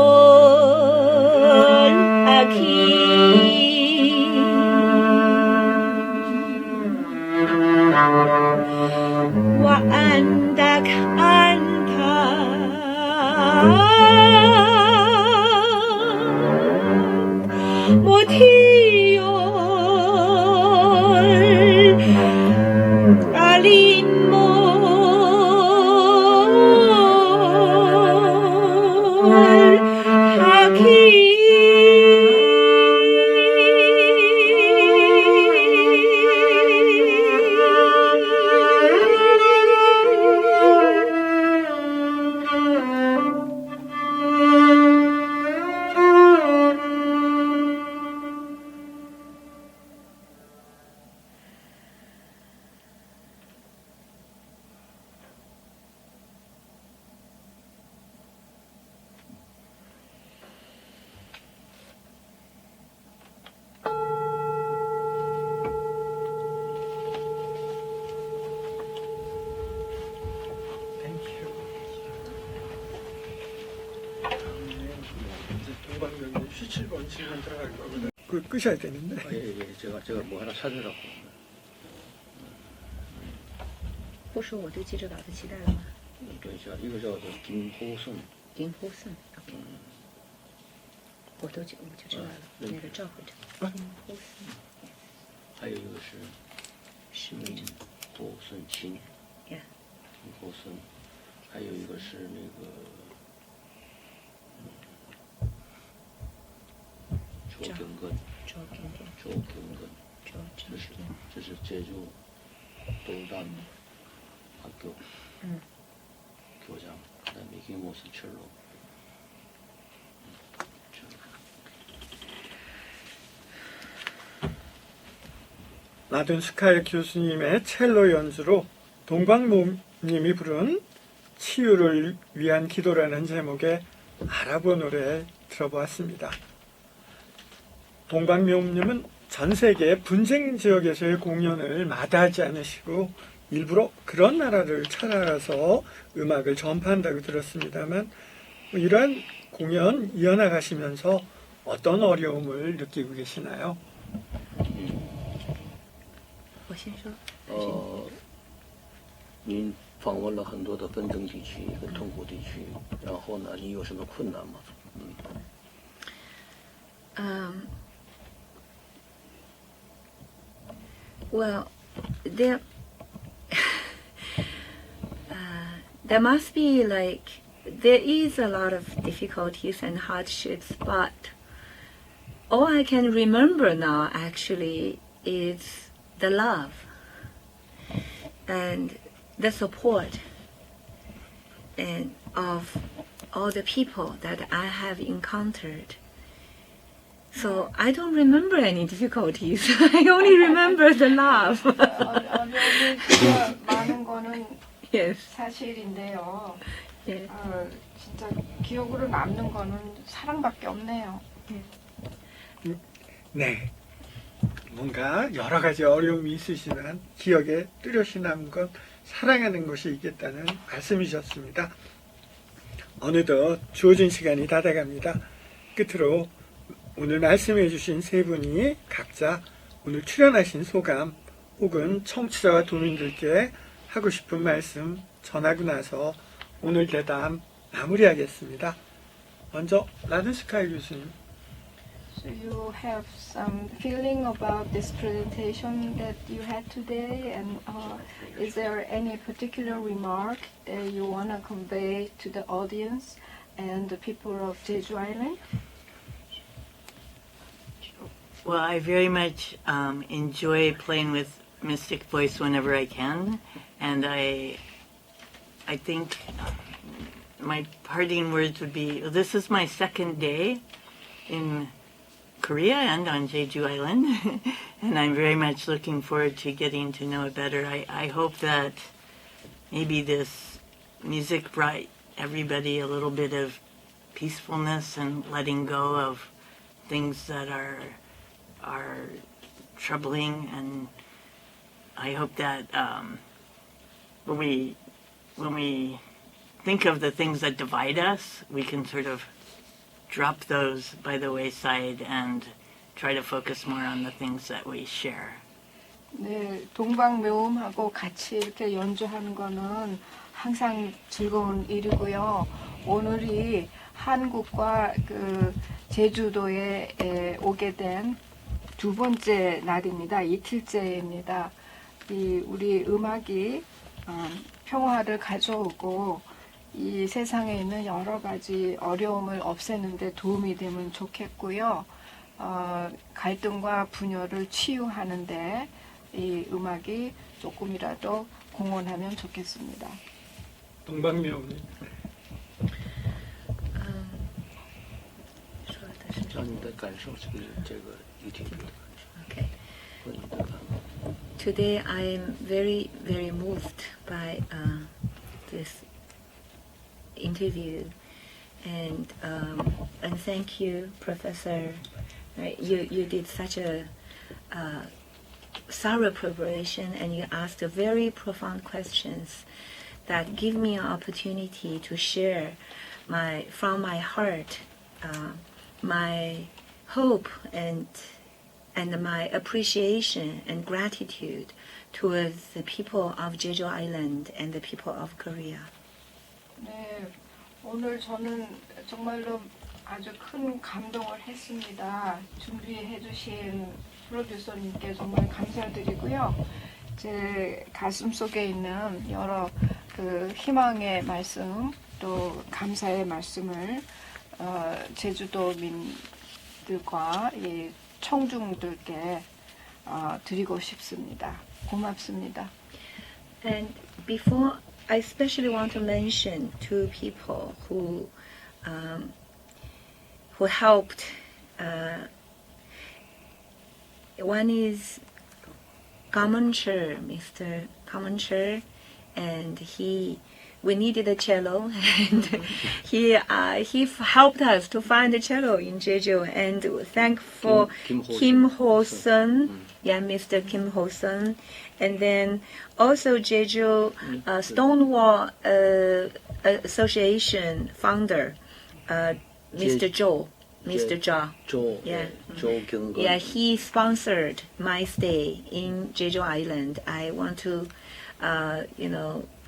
B: الحكيم وعندك أنت مطيع العليم
A: 동방명리 휘칠번 질문 들어갈 거거든. 그걸 끄셔야 되는데.
C: 예, 제가 뭐 하나 찾으라고.
B: 不说我对记者稿的期待了吗？
C: 또 이거 저 김호순.
B: 林湖森 ，OK，我就知道了，那个赵会长，林湖森
C: 还有一个是
B: 是会长，
C: 호순 진.
B: 예，
C: 호순. 还有一个是那个조경근.
B: 赵天天，
C: 조경근.
B: 赵天天，
C: 这是제주 도단 학교 교장. 그다음에 김호순 철로.
A: 라둔스카야 교수님의 첼로 연주로 동방모님이 부른 치유를 위한 기도라는 제목의 아랍어 노래 들어보았습니다. 동방모님은 전 세계 분쟁 지역에서의 공연을 마다하지 않으시고 일부러 그런 나라를 찾아가서 음악을 전파한다고 들었습니다만 이러한 공연 이어나가시면서 어떤 어려움을 느끼고 계시나요?
B: 我先说。
C: 您访问了很多的纷争地区跟痛苦地区，然后呢，你有什么困难吗？Well,
B: there there must be there is a lot of difficulties and hardships, but all I can remember now actually is the love and the support and of all the people that I have encountered. So I don't remember any difficulties. I only remember the love.
E: 어려움이 진짜 많은 거는
B: Yes.
E: 사실인데요.
B: 예.
E: 진짜 기억으로 남는 거는 사랑밖에 없네요.
A: 네. 뭔가 여러 가지 어려움이 있으시지만 기억에 뚜렷이 남은 건 사랑하는 것이 있겠다는 말씀이셨습니다. 어느덧 주어진 시간이 다 돼갑니다. 끝으로 오늘 말씀해 주신 세 분이 각자 오늘 출연하신 소감 혹은 청취자와 도민들께 하고 싶은 말씀 전하고 나서 오늘 대담 마무리하겠습니다. 먼저 라든스카이 교수님.
E: So you have some feeling about this presentation that you had today, and is there any particular remark that you want to convey to the audience and the people of Jeju Island?
D: Well, I very much enjoy playing with Mystic Voice whenever I can, and I think my parting words would be, this is my second day in Korea and on Jeju Island, and I'm very much looking forward to getting to know it better. I hope that maybe this music brought everybody a little bit of peacefulness and letting go of things that are troubling, and I hope that when we think of the things that divide us, we can sort of drop those by the wayside and try to focus more on the things that we share.
E: 네, 동방묘음하고 같이 이렇게 연주하는 거는 항상 즐거운 일이고요. 오늘이 한국과 그 제주도에 오게 된 두 번째 날입니다. 이틀째입니다. 우리 음악이 평화를 가져오고 이 세상에 있는 여러 가지 어려움을 없애는데 도움이 되면 좋겠고요. 갈등과 분열을 치유하는데 이 음악이 조금이라도 공헌하면 좋겠습니다.
A: 동방묘님.
C: 让你的感受这个议题的感受
B: Okay.
C: 和你的感受。
B: Today I am very, very moved by this interview, and thank you, Professor. Right, you did such a thorough preparation, and you asked very profound questions that give me an opportunity to share from my heart my hope and my appreciation and gratitude towards the people of Jeju Island and the people of Korea.
E: 네, 오늘 저는 정말로 아주 큰 감동을 했습니다. 준비해 주신 프로듀서님께 정말 감사드리고요. 제 가슴 속에 있는 여러 그 희망의 말씀 또 감사의 말씀을 제주도민들과 이 청중들께 드리고 싶습니다. 고맙습니다.
B: And before, I especially want to mention two people who helped. One is Kamuncher, Mr. Kamuncher, and we needed a cello, and he helped us to find a cello in Jeju, and thank for Kim Ho-sun, Mr. Kim Ho-sun, and then also Jeju Stonewall Association founder, Mr. Zhou. Mr. Zhao. Yeah.
C: 조경건.
B: Yeah, he sponsored my stay in Jeju Island. I want to,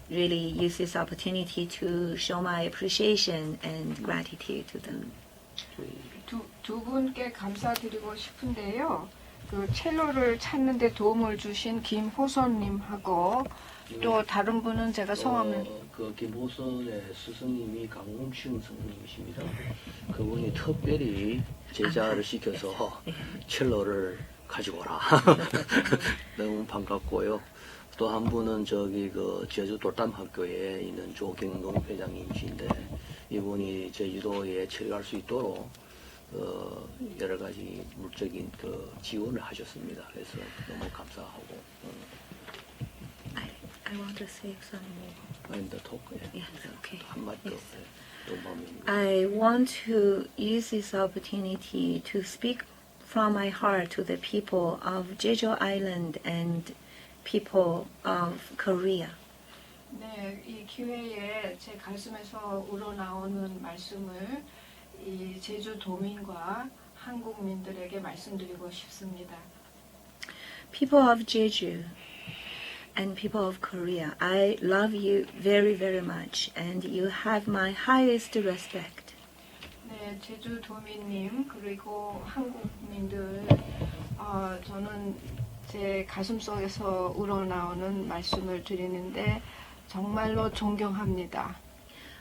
B: really use this opportunity to show my appreciation and gratitude to them.
E: 두 분께 감사드리고 싶은데요. 그 첼로를 찾는데 도움을 주신 김호선님하고 또 다른 분은 제가 성함을
C: 그 김호선의 스승님이 강웅춘 스승님이십니다. 그분이 특별히 제자를 시켜서 첼로를 가지고 오라. 너무 반갑고요. 또 한 분은 저기 그 제주 돌담학교에 있는 조경동 회장님이신데 이분이 제주도에 체류할 수 있도록 여러 가지 물적인 그 지원을 하셨습니다. 그래서 너무 감사하고.
B: I want to say some more.
C: 아닙니다.
B: Yes, okay.
C: 한마디 더.
B: Yes.
C: 또 마음입니다.
B: I want to use this opportunity to speak from my heart to the people of Jeju Island and people of Korea.
E: 네, 이 기회에 제 가슴에서 우러나오는 말씀을 이 제주 도민과 한국민들에게 말씀드리고 싶습니다.
B: People of Jeju and people of Korea, I love you very, very much, and you have my highest respect.
E: 네, 제주 도민님 그리고 한국민들, 저는 제 가슴 속에서 우러나오는 말씀을 드리는데 정말로 존경합니다.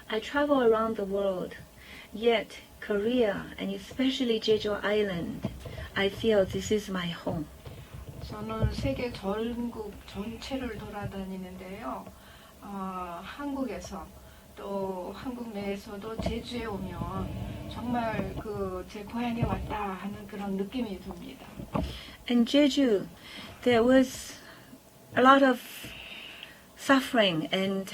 B: I travel around the world, yet Korea and especially Jeju Island, I feel this is my home.
E: 저는 세계 전국 전체를 돌아다니는데요. 한국에서 또 한국 내에서도 제주에 오면 정말 그 제 고향에 왔다 하는 그런 느낌이 듭니다.
B: In Jeju, there was a lot of suffering and,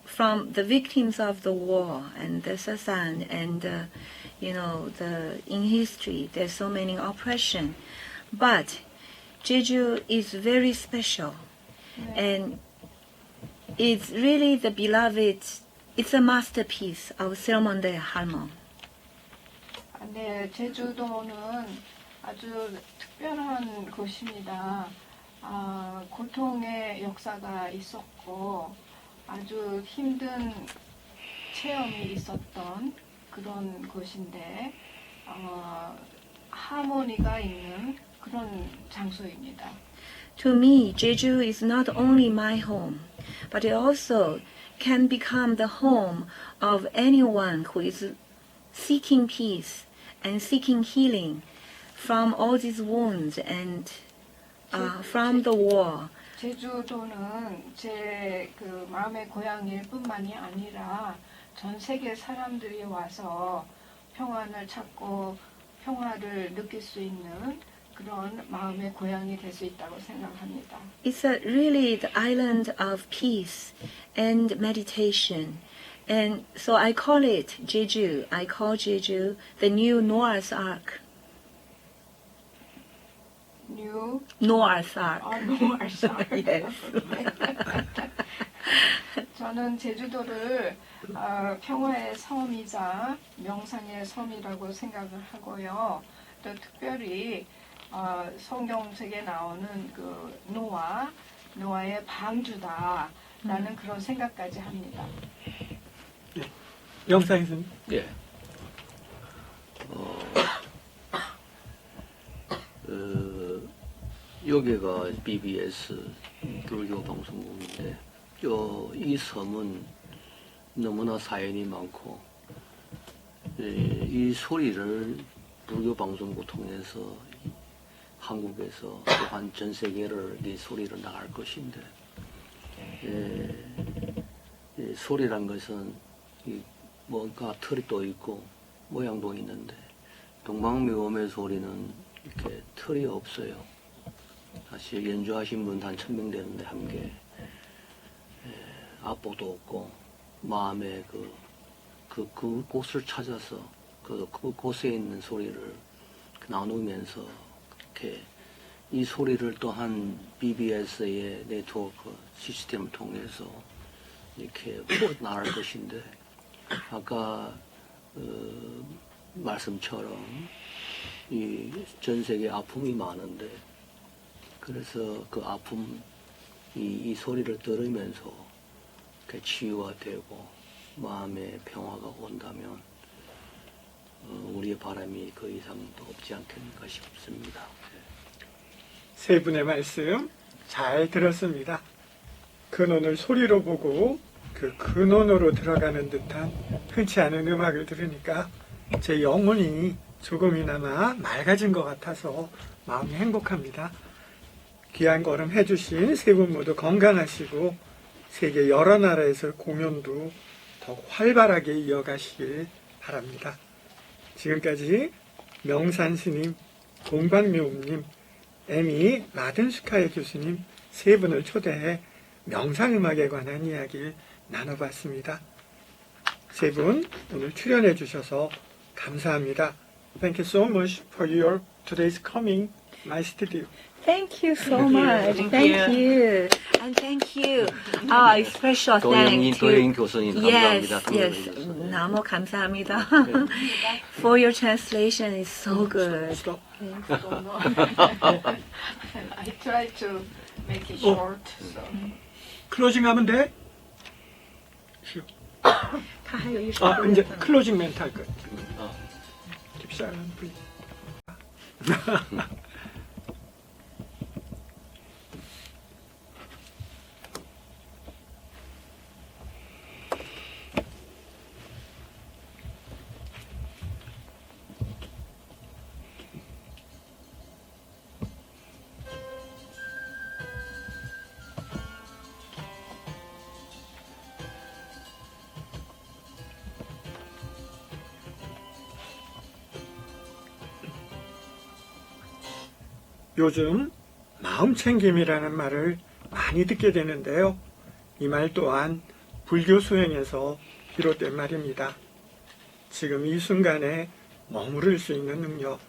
B: from the victims of the war and the Sasan and, in history, there's so many oppression. But Jeju is very special and it's really the beloved, it's a masterpiece of Seolmondae Halmon.
E: 네, 제주도는 아주 특별한 곳입니다. 고통의 역사가 있었고 아주 힘든 체험이 있었던 그런 곳인데 하모니가 있는 그런 장소입니다.
B: To me, Jeju is not only my home, but it also can become the home of anyone who is seeking peace and seeking healing from all these wounds and from the war.
E: 제주도는 제 그 마음의 고향일 뿐만이 아니라 전 세계 사람들이 와서 평안을 찾고 평화를 느낄 수 있는 그런 마음의 고향이 될 수 있다고 생각합니다.
B: It's really the island of peace and meditation. And so I call it Jeju. I call Jeju the new Noah's Ark. Noah's Ark.
E: 노알사.
B: Yes.
E: 저는 제주도를 평화의 섬이자 명상의 섬이라고 생각을 하고요. 또 특별히 성경책에 나오는 그 노아의 방주다라는 그런 생각까지 합니다.
A: 영상에서
C: 예. 여기가 BBS 불교 방송국인데 이 섬은 너무나 사연이 많고 이 소리를 불교 방송국 통해서 한국에서 또한 전 세계를 이 소리를 나갈 것인데 소리란 것은 뭔가 털이 또 있고 모양도 있는데 동방묘음의 소리는 이렇게 털이 없어요. 사실 연주하신 분 한 1000명 되는데 함께 악보도 없고 마음의 그 곳을 찾아서 그 곳에 있는 소리를 나누면서 이렇게 이 소리를 또한 BBS의 네트워크 시스템을 통해서 이렇게 나갈 것인데 아까 말씀처럼 이 전 세계 아픔이 많은데 그래서 그 아픔 이 소리를 들으면서 그 치유가 되고 마음의 평화가 온다면 우리의 바람이 그 이상도 없지 않겠는가 싶습니다.
A: 세 분의 말씀 잘 들었습니다. 근원을 소리로 보고 그 근원으로 들어가는 듯한 흔치 않은 음악을 들으니까 제 영혼이 조금이나마 맑아진 것 같아서 마음이 행복합니다. 귀한 걸음 해주신 세 분 모두 건강하시고 세계 여러 나라에서 공연도 더 활발하게 이어가시길 바랍니다. 지금까지 명산 스님, 동방묘음님, 에미 마든스카이 교수님 세 분을 초대해 명상음악에 관한 이야기를 나눠봤습니다. 세 분 오늘 출연해 주셔서 감사합니다. Thank you so much for your today's coming. Nice to do.
B: Thank you so much.
D: Thank
B: Thank
D: you.
B: you. And thank you. Special thanks to
C: 도영 교수님
B: Yes,
C: 감사합니다.
B: yes. 너무 감사합니다. For your translation is so good.
A: Stop.
E: I try to make it short. So.
A: 클로징 하면 돼? 이제 클로징 멘트 할 거야. Keep silent, please. 요즘 마음챙김이라는 말을 많이 듣게 되는데요. 이 말 또한 불교 수행에서 비롯된 말입니다. 지금 이 순간에 머무를 수 있는 능력,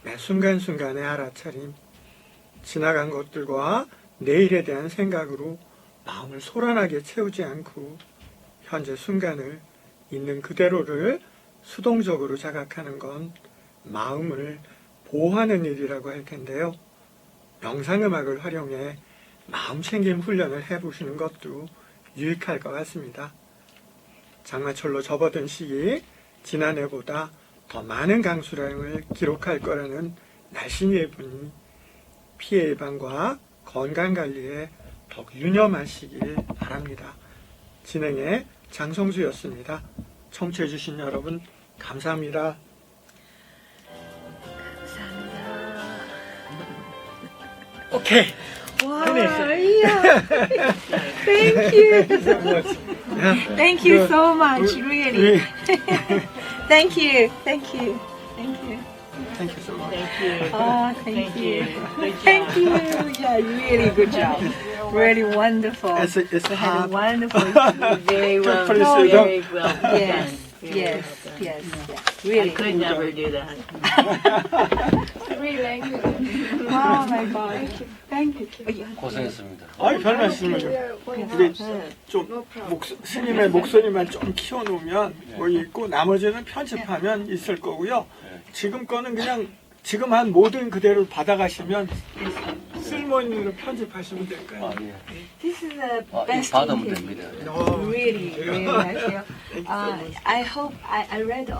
A: 매 순간순간의 알아차림, 지나간 것들과 내일에 대한 생각으로 마음을 소란하게 채우지 않고 현재 순간을 있는 그대로를 수동적으로 자각하는 건 마음을 보호하는 일이라고 할 텐데요. 명상음악을 활용해 마음챙김 훈련을 해보시는 것도 유익할 것 같습니다. 장마철로 접어든 시기, 지난해보다 더 많은 강수량을 기록할 거라는 날씨 예보니 피해 예방과 건강관리에 더욱 유념하시길 바랍니다. 진행의 장성수였습니다. 청취해주신 여러분 감사합니다. 오케이.
B: Wow,
A: Finish.
B: yeah. Thank you.
A: Yeah.
B: Thank you
A: Good.
B: so much,
A: Good.
B: really. Thank you. Thank you. Thank you.
A: Thank you so much.
D: Thank you.
B: Thank you.
D: Good
B: Thank
D: job.
B: you. Yeah, really good job. Really wonderful.
A: It's
B: We had a
A: hard.
B: wonderful
D: Very well.
A: Please
B: sit
A: down.
D: Very well.
B: Yes,
D: Very
B: yes,
D: well done.
B: yes, yes.
D: I
B: Really.
D: could never do that.
E: 3 languages.
B: Oh my God. Thank you.
C: 고생했습니다.
A: 아이, 별 말씀을요. 근데 좀 스님의 목소리만 좀 키워놓으면 뭐 있고 나머지는 편집하면 있을 거고요. 지금 거는 그냥 지금 한 모든 그대로 받아가시면 쓸모있는 거 편집하시면 될까요?
C: 예.
B: This is the
C: 이거
B: best
C: 받으면
B: thing.
C: 됩니다. 예.
B: Really, really. I feel. I hope I read.